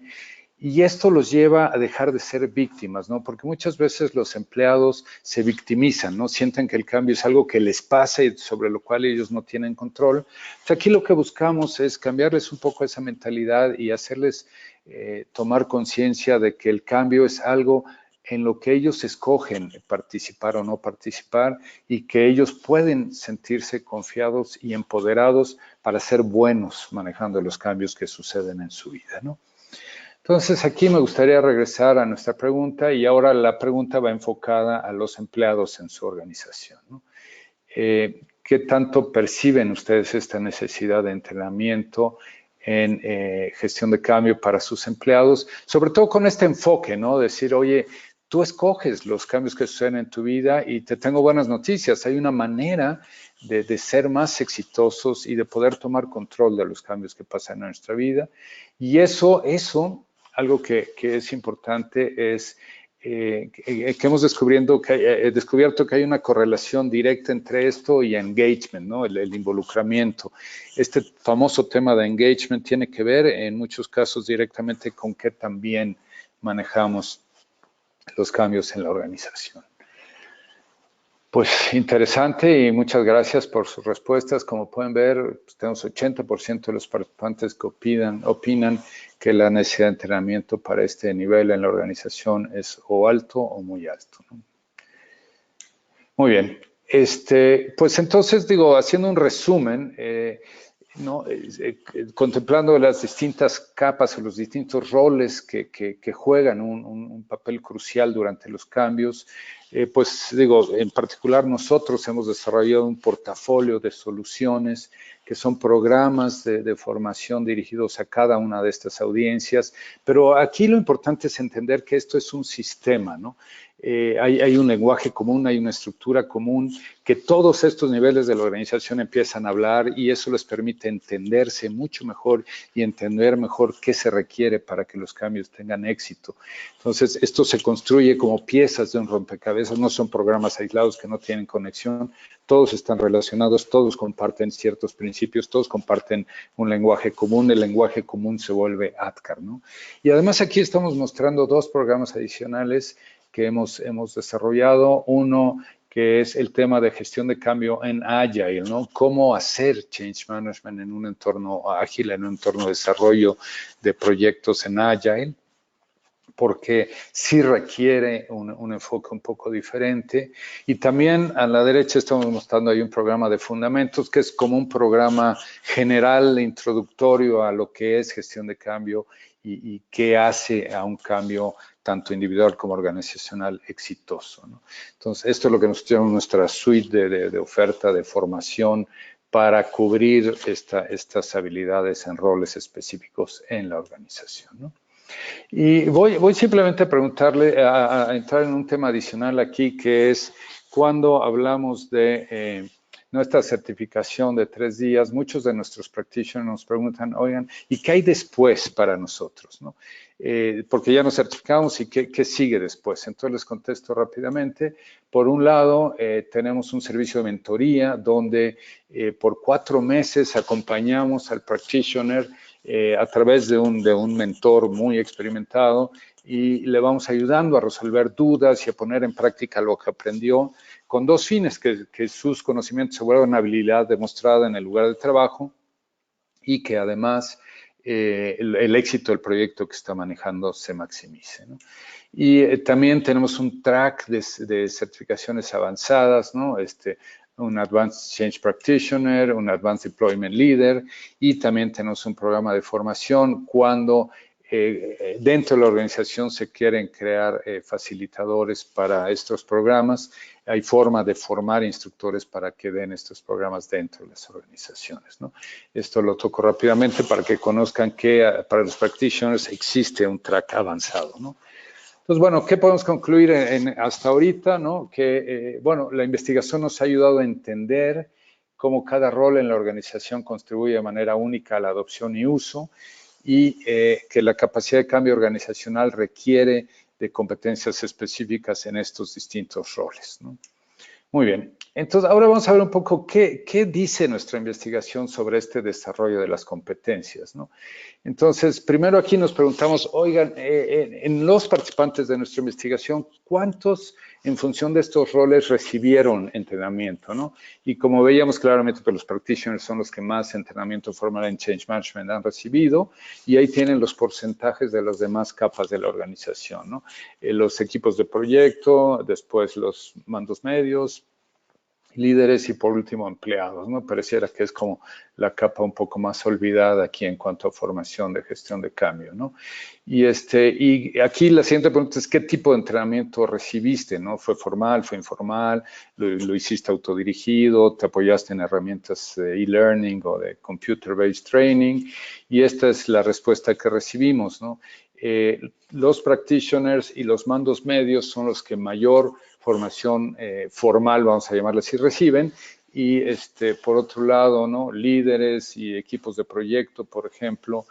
Y esto los lleva a dejar de ser víctimas, ¿no? Porque muchas veces los empleados se victimizan, ¿no? Sienten que el cambio es algo que les pasa y sobre lo cual ellos no tienen control. Entonces, aquí lo que buscamos es cambiarles un poco esa mentalidad y hacerles tomar conciencia de que el cambio es algo en lo que ellos escogen participar o no participar y que ellos pueden sentirse confiados y empoderados para ser buenos manejando los cambios que suceden en su vida, ¿no? Entonces, aquí me gustaría regresar a nuestra pregunta y ahora la pregunta va enfocada a los empleados en su organización, ¿no? ¿Qué tanto perciben ustedes esta necesidad de entrenamiento en gestión de cambio para sus empleados? Sobre todo con este enfoque, ¿no? Decir, oye, tú escoges los cambios que suceden en tu vida y te tengo buenas noticias. Hay una manera de ser más exitosos y de poder tomar control de los cambios que pasan en nuestra vida. Y eso algo que es importante es que hemos descubierto que hay una correlación directa entre esto y engagement, ¿no? El involucramiento. Este famoso tema de engagement tiene que ver en muchos casos directamente con qué también manejamos los cambios en la organización. Pues interesante y muchas gracias por sus respuestas. Como pueden ver, pues tenemos 80% de los participantes que opinan que la necesidad de entrenamiento para este nivel en la organización es o alto o muy alto, ¿no? Muy bien. Pues entonces, haciendo un resumen, ¿no? Contemplando las distintas capas o los distintos roles que juegan un papel crucial durante los cambios, en particular nosotros hemos desarrollado un portafolio de soluciones que son programas de formación dirigidos a cada una de estas audiencias, pero aquí lo importante es entender que esto es un sistema, ¿no? hay un lenguaje común, hay una estructura común, que todos estos niveles de la organización empiezan a hablar y eso les permite entenderse mucho mejor y entender mejor qué se requiere para que los cambios tengan éxito. Entonces, esto se construye como piezas de un rompecabezas, no son programas aislados que no tienen conexión, todos están relacionados, todos comparten ciertos principios, todos comparten un lenguaje común, el lenguaje común se vuelve ADKAR, ¿no? Y además aquí estamos mostrando dos programas adicionales que hemos desarrollado. Uno que es el tema de gestión de cambio en Agile, ¿no? Cómo hacer change management en un entorno ágil, en un entorno de desarrollo de proyectos en Agile, porque sí requiere un enfoque un poco diferente. Y también a la derecha estamos mostrando ahí un programa de fundamentos, que es como un programa general, introductorio a lo que es gestión de cambio y qué hace a un cambio tanto individual como organizacional exitoso, ¿no? Entonces, esto es lo que nos tiene nuestra suite de oferta de formación para cubrir estas habilidades en roles específicos en la organización, ¿no? Y voy simplemente a preguntarle, a entrar en un tema adicional aquí, que es cuando hablamos de nuestra certificación de 3 días, muchos de nuestros practitioners nos preguntan, oigan, ¿y qué hay después para nosotros, ¿no? Porque ya nos certificamos y ¿qué sigue después? Entonces les contesto rápidamente. Por un lado, tenemos un servicio de mentoría donde por 4 meses acompañamos al practitioner a través de un mentor muy experimentado y le vamos ayudando a resolver dudas y a poner en práctica lo que aprendió con dos fines, que sus conocimientos se vuelvan habilidad demostrada en el lugar de trabajo y que además el éxito del proyecto que está manejando se maximice, ¿no? Y también tenemos un track de certificaciones avanzadas, ¿no? Un Advanced Change Practitioner, un Advanced Deployment Leader y también tenemos un programa de formación cuando dentro de la organización se quieren crear facilitadores para estos programas. Hay forma de formar instructores para que den estos programas dentro de las organizaciones, ¿no? Esto lo toco rápidamente para que conozcan que para los practitioners existe un track avanzado, ¿no? Entonces, bueno, ¿qué podemos concluir hasta ahorita, ¿no? Que, bueno, la investigación nos ha ayudado a entender cómo cada rol en la organización contribuye de manera única a la adopción y uso y que la capacidad de cambio organizacional requiere de competencias específicas en estos distintos roles, ¿no? Muy bien. Entonces, ahora vamos a ver un poco qué dice nuestra investigación sobre este desarrollo de las competencias, ¿no? Entonces, primero aquí nos preguntamos, oigan, en los participantes de nuestra investigación, ¿cuántos en función de estos roles recibieron entrenamiento, ¿no? Y como veíamos claramente, pues los practitioners son los que más entrenamiento formal en Change Management han recibido y ahí tienen los porcentajes de las demás capas de la organización, ¿no? Los equipos de proyecto, después los mandos medios, líderes y por último empleados, ¿no? Pareciera que es como la capa un poco más olvidada aquí en cuanto a formación de gestión de cambio, ¿no? Y aquí la siguiente pregunta es, ¿qué tipo de entrenamiento recibiste, no? ¿Fue formal, fue informal? ¿Lo hiciste autodirigido? ¿Te apoyaste en herramientas de e-learning o de computer-based training? Y esta es la respuesta que recibimos, ¿no? Los practitioners y los mandos medios son los que mayor formación formal, vamos a llamarla así, reciben. Y por otro lado, ¿no? Líderes y equipos de proyecto, por ejemplo,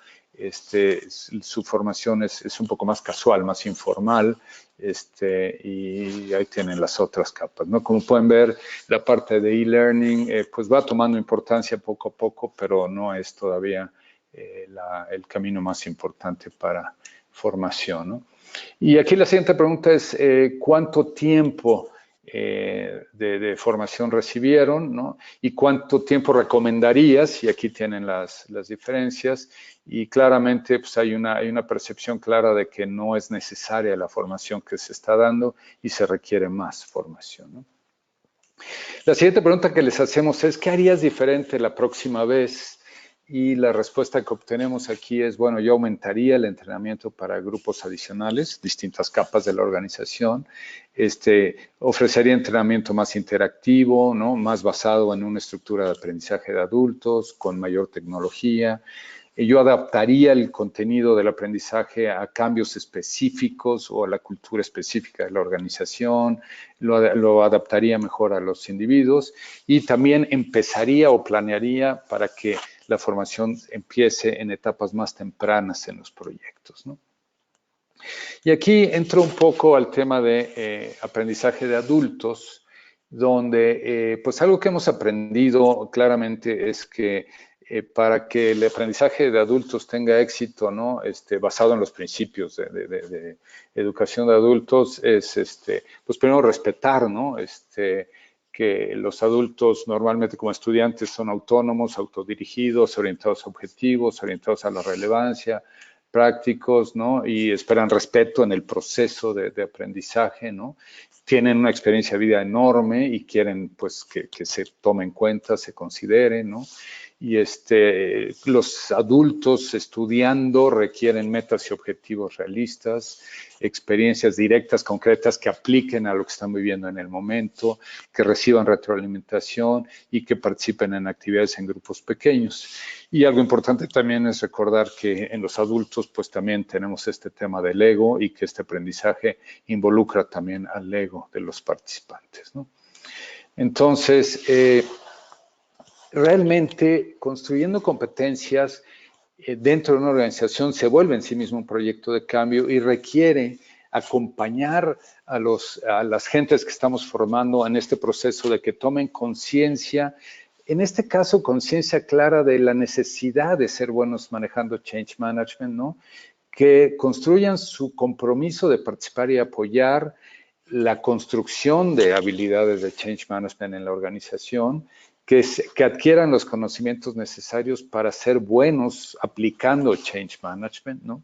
su formación es un poco más casual, más informal, y ahí tienen las otras capas, ¿no? Como pueden ver, la parte de e-learning, pues va tomando importancia poco a poco, pero no es todavía el camino más importante para formación, ¿no? Y aquí la siguiente pregunta es, ¿cuánto tiempo de formación recibieron, ¿no? ¿Y cuánto tiempo recomendarías? Y aquí tienen las diferencias. Y claramente pues hay una percepción clara de que no es necesaria la formación que se está dando y se requiere más formación, ¿no? La siguiente pregunta que les hacemos es, ¿qué harías diferente la próxima vez? Y la respuesta que obtenemos aquí es, bueno, yo aumentaría el entrenamiento para grupos adicionales, distintas capas de la organización. Ofrecería entrenamiento más interactivo, ¿no? Más basado en una estructura de aprendizaje de adultos, con mayor tecnología. Yo adaptaría el contenido del aprendizaje a cambios específicos o a la cultura específica de la organización, lo adaptaría mejor a los individuos y también empezaría o planearía para que la formación empiece en etapas más tempranas en los proyectos, ¿no? Y aquí entro un poco al tema de aprendizaje de adultos, donde pues algo que hemos aprendido claramente es que para que el aprendizaje de adultos tenga éxito, ¿no? Basado en los principios de educación de adultos, es pues primero respetar, ¿no? Que los adultos normalmente como estudiantes son autónomos, autodirigidos, orientados a objetivos, orientados a la relevancia, prácticos, ¿no? Y esperan respeto en el proceso de aprendizaje, ¿no? Tienen una experiencia de vida enorme y quieren, pues, que se tome en cuenta, se considere, ¿no? Y los adultos estudiando requieren metas y objetivos realistas, experiencias directas, concretas, que apliquen a lo que están viviendo en el momento, que reciban retroalimentación y que participen en actividades en grupos pequeños. Y algo importante también es recordar que en los adultos pues también tenemos este tema del ego y que este aprendizaje involucra también al ego de los participantes, ¿no? Entonces, realmente construyendo competencias dentro de una organización se vuelve en sí mismo un proyecto de cambio y requiere acompañar a las gentes que estamos formando en este proceso de que tomen conciencia, en este caso conciencia clara de la necesidad de ser buenos manejando change management, ¿no? Que construyan su compromiso de participar y apoyar la construcción de habilidades de change management en la organización, que adquieran los conocimientos necesarios para ser buenos aplicando change management, ¿no?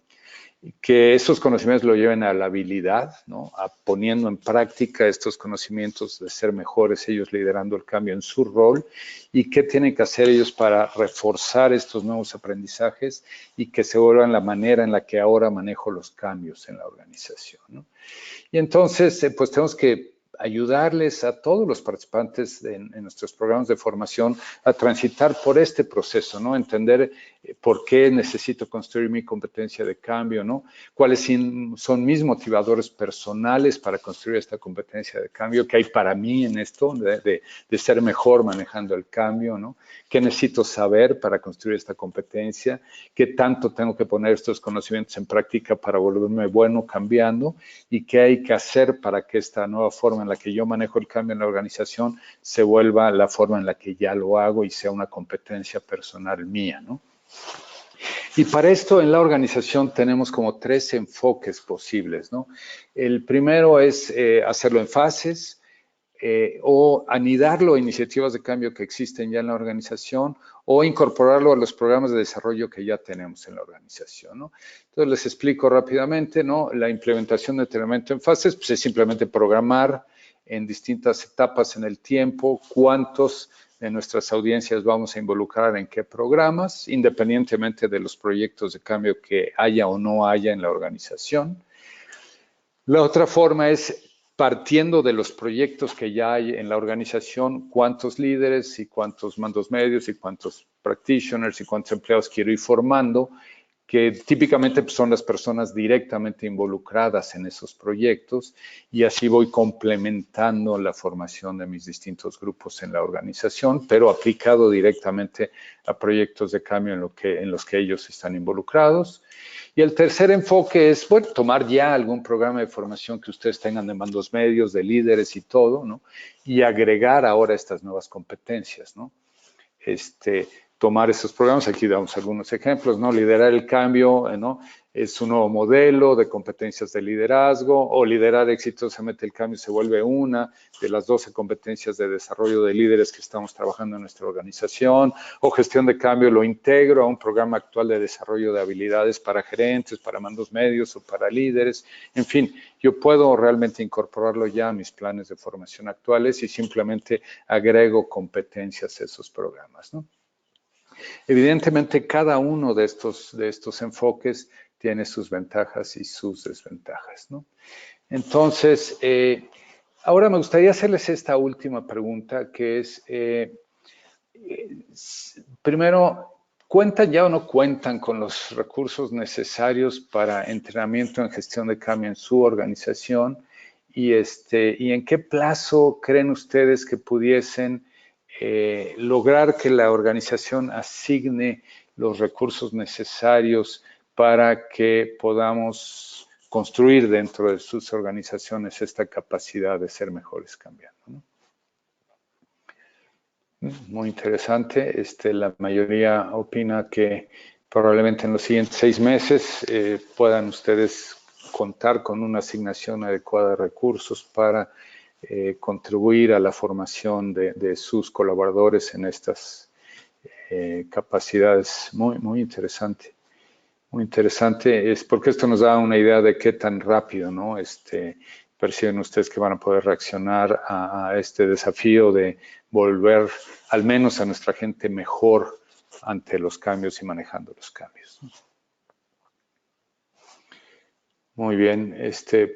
Que esos conocimientos lo lleven a la habilidad, ¿no? Poniendo en práctica estos conocimientos de ser mejores, ellos liderando el cambio en su rol, y qué tienen que hacer ellos para reforzar estos nuevos aprendizajes y que se vuelvan la manera en la que ahora manejo los cambios en la organización, ¿no? Y entonces, pues tenemos que ayudarles a todos los participantes en nuestros programas de formación a transitar por este proceso, ¿no? Entender por qué necesito construir mi competencia de cambio, ¿no? Cuáles son mis motivadores personales para construir esta competencia de cambio, qué hay para mí en esto, de ser mejor manejando el cambio, ¿no? ¿Qué necesito saber para construir esta competencia? ¿Qué tanto tengo que poner estos conocimientos en práctica para volverme bueno cambiando? ¿Y qué hay que hacer para que esta nueva forma en la que yo manejo el cambio en la organización se vuelva la forma en la que ya lo hago y sea una competencia personal mía, ¿no? Y para esto en la organización tenemos como 3 enfoques posibles, ¿no? El primero es hacerlo en fases, o anidarlo a iniciativas de cambio que existen ya en la organización o incorporarlo a los programas de desarrollo que ya tenemos en la organización, ¿no? Entonces les explico rápidamente, ¿no? La implementación de entrenamiento en fases pues, es simplemente programar en distintas etapas en el tiempo cuántos de nuestras audiencias vamos a involucrar en qué programas, independientemente de los proyectos de cambio que haya o no haya en la organización. La otra forma es partiendo de los proyectos que ya hay en la organización, cuántos líderes y cuántos mandos medios y cuántos practitioners y cuántos empleados quiero ir formando, que típicamente son las personas directamente involucradas en esos proyectos y así voy complementando la formación de mis distintos grupos en la organización, pero aplicado directamente a proyectos de cambio en los que ellos están involucrados. Y el tercer enfoque es, bueno, tomar ya algún programa de formación que ustedes tengan de mandos medios, de líderes y todo, ¿no? Y agregar ahora estas nuevas competencias, ¿no? Tomar esos programas, aquí damos algunos ejemplos, ¿no? Liderar el cambio, ¿no? Es un nuevo modelo de competencias de liderazgo, o liderar exitosamente el cambio se vuelve una de las 12 competencias de desarrollo de líderes que estamos trabajando en nuestra organización, o gestión de cambio lo integro a un programa actual de desarrollo de habilidades para gerentes, para mandos medios o para líderes. En fin, yo puedo realmente incorporarlo ya a mis planes de formación actuales y simplemente agrego competencias a esos programas, ¿no? Evidentemente, cada uno de estos enfoques tiene sus ventajas y sus desventajas, ¿no? Entonces, ahora me gustaría hacerles esta última pregunta, que es, primero, ¿Cuentan ya o no cuentan con los recursos necesarios para entrenamiento en gestión de cambio en su organización? ¿Y en qué plazo creen ustedes que pudiesen lograr que la organización asigne los recursos necesarios para que podamos construir dentro de sus organizaciones esta capacidad de ser mejores cambiando, ¿no? Muy interesante. La mayoría opina que probablemente en los siguientes 6 meses puedan ustedes contar con una asignación adecuada de recursos para contribuir a la formación de sus colaboradores en estas capacidades. Muy interesante. Muy interesante, es porque esto nos da una idea de qué tan rápido, ¿no? Perciben ustedes que van a poder reaccionar a este desafío de volver al menos a nuestra gente mejor ante los cambios y manejando los cambios, ¿no? Muy bien,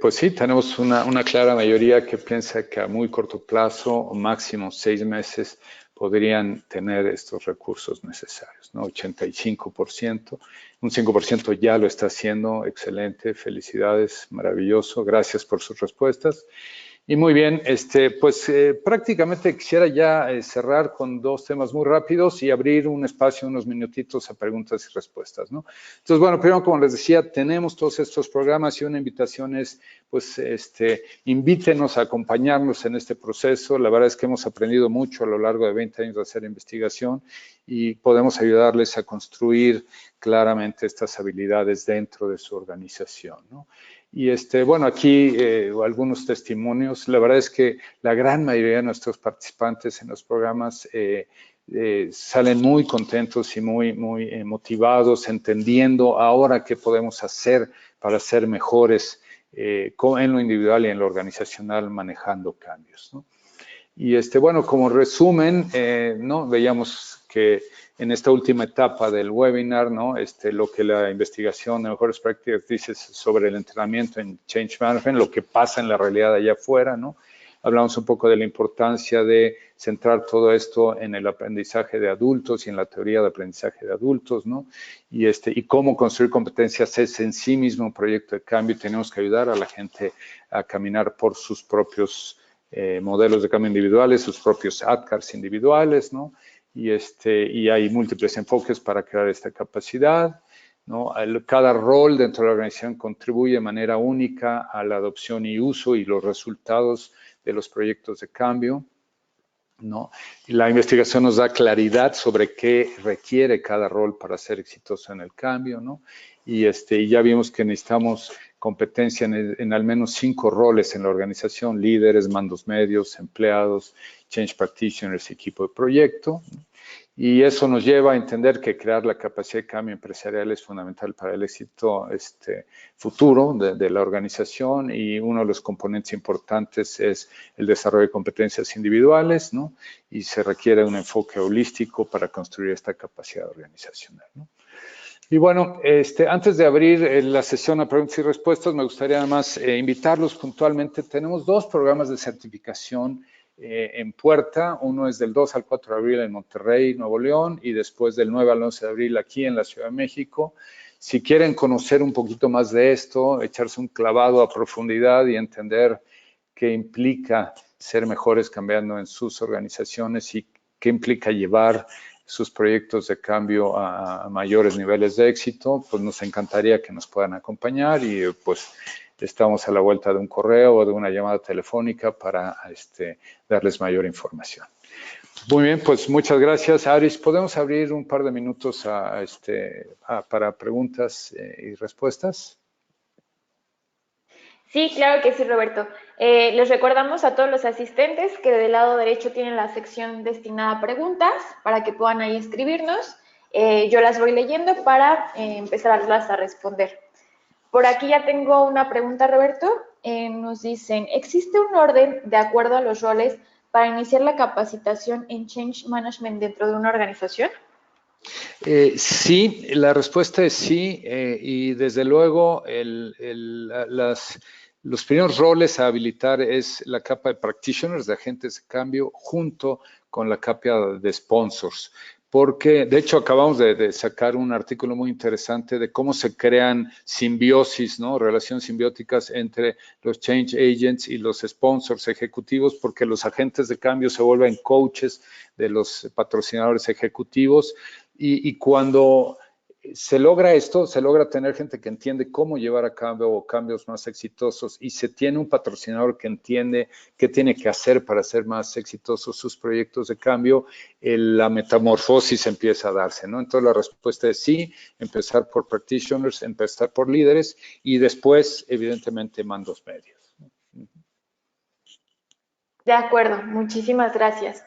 pues sí, tenemos una clara mayoría que piensa que a muy corto plazo, o máximo 6 meses, podrían tener estos recursos necesarios, ¿no? 85%, un 5% ya lo está haciendo, excelente, felicidades, maravilloso, gracias por sus respuestas. Y muy bien, pues prácticamente quisiera ya cerrar con 2 temas muy rápidos y abrir un espacio, unos minutitos a preguntas y respuestas, ¿no? Entonces, bueno, primero, como les decía, tenemos todos estos programas y una invitación es, pues, invítenos a acompañarnos en este proceso. La verdad es que hemos aprendido mucho a lo largo de 20 años de hacer investigación y podemos ayudarles a construir claramente estas habilidades dentro de su organización, ¿no? Y bueno, aquí algunos testimonios. La verdad es que la gran mayoría de nuestros participantes en los programas salen muy contentos y muy motivados, entendiendo ahora qué podemos hacer para ser mejores en lo individual y en lo organizacional manejando cambios, ¿no? Y bueno, como resumen, ¿no? Veíamos que en esta última etapa del webinar, ¿no? Lo que la investigación de mejores prácticas dice sobre el entrenamiento en Change Management, lo que pasa en la realidad allá afuera, ¿no? Hablamos un poco de la importancia de centrar todo esto en el aprendizaje de adultos y en la teoría de aprendizaje de adultos, ¿no? Y cómo construir competencias es en sí mismo un proyecto de cambio y tenemos que ayudar a la gente a caminar por sus propios modelos de cambio individuales, sus propios ADCARs individuales, ¿no? Y hay múltiples enfoques para crear esta capacidad, ¿no? Cada rol dentro de la organización contribuye de manera única a la adopción y uso y los resultados de los proyectos de cambio, ¿no? Y la investigación nos da claridad sobre qué requiere cada rol para ser exitoso en el cambio, ¿no? Y ya vimos que necesitamos competencia en al menos 5 roles en la organización: líderes, mandos medios, empleados, change practitioners, equipo de proyecto. Y eso nos lleva a entender que crear la capacidad de cambio empresarial es fundamental para el éxito futuro de la organización, y uno de los componentes importantes es el desarrollo de competencias individuales, ¿no? Y se requiere un enfoque holístico para construir esta capacidad organizacional, ¿no? Y bueno, antes de abrir la sesión a preguntas y respuestas, me gustaría además invitarlos puntualmente. Tenemos 2 programas de certificación en puerta. Uno es del 2 al 4 de abril en Monterrey, Nuevo León, y después del 9 al 11 de abril aquí en la Ciudad de México. Si quieren conocer un poquito más de esto, echarse un clavado a profundidad y entender qué implica ser mejores cambiando en sus organizaciones y qué implica llevar sus proyectos de cambio a mayores niveles de éxito, pues nos encantaría que nos puedan acompañar, y pues estamos a la vuelta de un correo o de una llamada telefónica para darles mayor información. Muy bien, pues muchas gracias, Aris. ¿Podemos abrir un par de minutos para preguntas y respuestas? Sí, claro que sí, Roberto. Les recordamos a todos los asistentes que del lado derecho tienen la sección destinada a preguntas para que puedan ahí escribirnos. Yo las voy leyendo para empezarlas a responder. Por aquí ya tengo una pregunta, Roberto. Nos dicen, ¿existe un orden de acuerdo a los roles para iniciar la capacitación en Change Management dentro de una organización? Sí, la respuesta es sí, y desde luego los primeros roles a habilitar es la capa de practitioners, de agentes de cambio, junto con la capa de sponsors, porque de hecho acabamos de sacar un artículo muy interesante de cómo se crean simbiosis, ¿no? Relaciones simbióticas entre los change agents y los sponsors ejecutivos, porque los agentes de cambio se vuelven coaches de los patrocinadores ejecutivos y cuando se logra esto, se logra tener gente que entiende cómo llevar a cabo cambios más exitosos y se tiene un patrocinador que entiende qué tiene que hacer para hacer más exitosos sus proyectos de cambio, la metamorfosis empieza a darse, ¿no? Entonces la respuesta es sí, empezar por practitioners, empezar por líderes y después, evidentemente, mandos medios. De acuerdo, muchísimas gracias.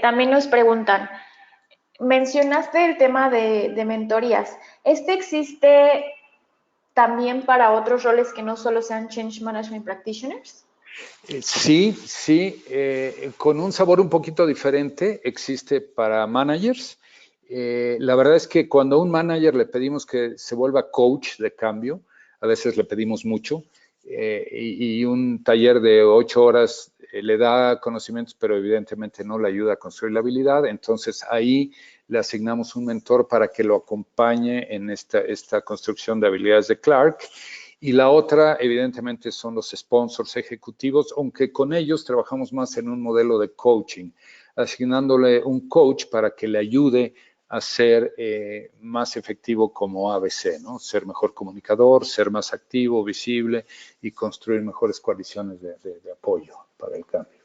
También nos preguntan, mencionaste el tema de mentorías. ¿Este existe también para otros roles que no solo sean Change Management Practitioners? Sí, con un sabor un poquito diferente, existe para managers. La verdad es que cuando a un manager le pedimos que se vuelva coach de cambio, a veces le pedimos mucho, y un taller de 8 horas le da conocimientos, pero evidentemente no le ayuda a construir la habilidad. Entonces ahí le asignamos un mentor para que lo acompañe en esta construcción de habilidades de Clark. Y la otra, evidentemente, son los sponsors ejecutivos, aunque con ellos trabajamos más en un modelo de coaching, asignándole un coach para que le ayude a ser más efectivo como ABC, ¿no? Ser mejor comunicador, ser más activo, visible y construir mejores coaliciones de apoyo para el cambio.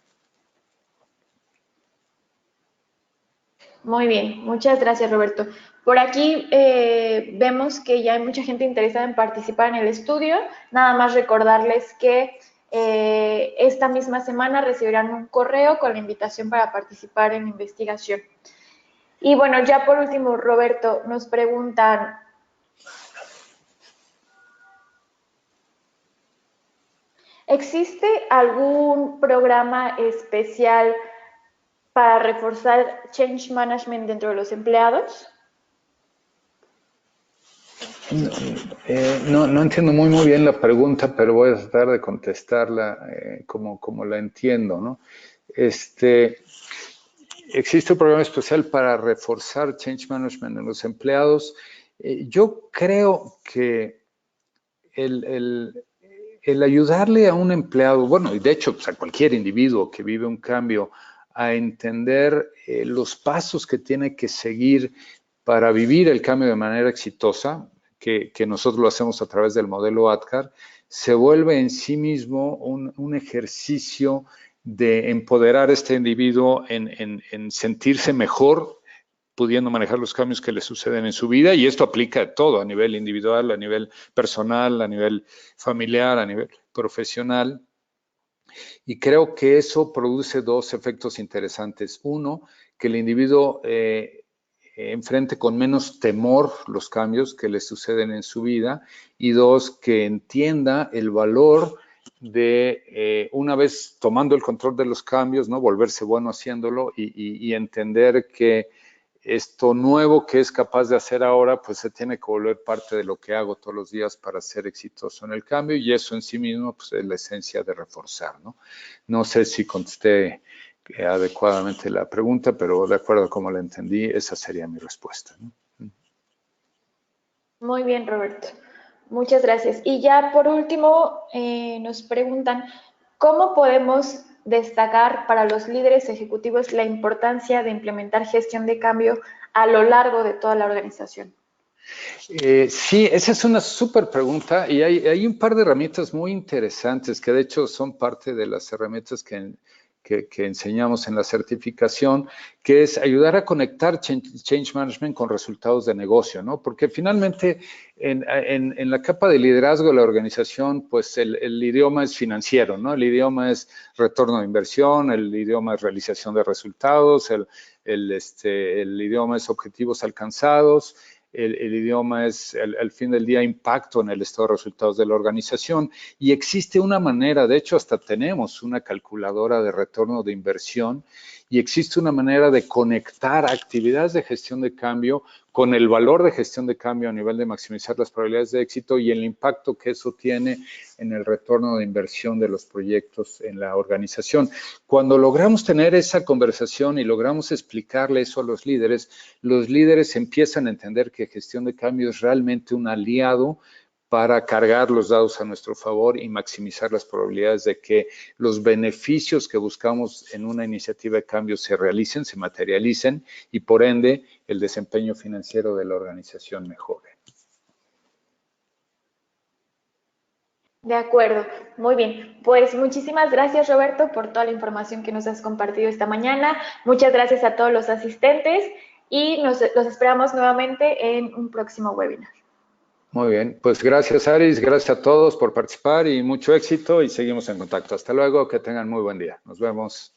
Muy bien, muchas gracias, Roberto. Por aquí vemos que ya hay mucha gente interesada en participar en el estudio. Nada más recordarles que esta misma semana recibirán un correo con la invitación para participar en la investigación. Y bueno, ya por último, Roberto, nos preguntan, ¿existe algún programa especial para reforzar change management dentro de los empleados? No entiendo muy bien la pregunta, pero voy a tratar de contestarla como la entiendo, ¿no? Existe un programa especial para reforzar change management en los empleados. Yo creo que el ayudarle a un empleado, bueno, y de hecho pues, a cualquier individuo que vive un cambio, a entender los pasos que tiene que seguir para vivir el cambio de manera exitosa, que nosotros lo hacemos a través del modelo ADKAR, se vuelve en sí mismo un ejercicio de empoderar a este individuo en sentirse mejor, pudiendo manejar los cambios que le suceden en su vida, y esto aplica a todo, a nivel individual, a nivel personal, a nivel familiar, a nivel profesional. Y creo que eso produce dos efectos interesantes. Uno, que el individuo enfrente con menos temor los cambios que le suceden en su vida, y dos, que entienda el valor de una vez tomando el control de los cambios, ¿no? Volverse bueno haciéndolo y entender que esto nuevo que es capaz de hacer ahora, pues se tiene que volver parte de lo que hago todos los días para ser exitoso en el cambio, y eso en sí mismo pues, es la esencia de reforzar, ¿no? No sé si contesté adecuadamente la pregunta, pero de acuerdo a cómo la entendí, esa sería mi respuesta, ¿no? Muy bien, Roberto. Muchas gracias. Y ya por último, nos preguntan, ¿cómo podemos destacar para los líderes ejecutivos la importancia de implementar gestión de cambio a lo largo de toda la organización? Sí, esa es una súper pregunta y hay un par de herramientas muy interesantes que de hecho son parte de las herramientas que enseñamos en la certificación, que es ayudar a conectar change management con resultados de negocio, ¿no? Porque finalmente en la capa de liderazgo de la organización, pues el idioma es financiero, ¿no? El idioma es retorno de inversión, el idioma es realización de resultados, el idioma es objetivos alcanzados. El idioma es, al fin del día, impacto en el estado de resultados de la organización. Y existe una manera, de hecho, hasta tenemos una calculadora de retorno de inversión, y existe una manera de conectar actividades de gestión de cambio con el valor de gestión de cambio a nivel de maximizar las probabilidades de éxito y el impacto que eso tiene en el retorno de inversión de los proyectos en la organización. Cuando logramos tener esa conversación y logramos explicarle eso a los líderes empiezan a entender que gestión de cambio es realmente un aliado para cargar los dados a nuestro favor y maximizar las probabilidades de que los beneficios que buscamos en una iniciativa de cambio se realicen, se materialicen y por ende el desempeño financiero de la organización mejore. De acuerdo, muy bien. Pues muchísimas gracias, Roberto, por toda la información que nos has compartido esta mañana. Muchas gracias a todos los asistentes y los esperamos nuevamente en un próximo webinar. Muy bien, pues gracias Aris, gracias a todos por participar y mucho éxito y seguimos en contacto. Hasta luego, que tengan muy buen día. Nos vemos.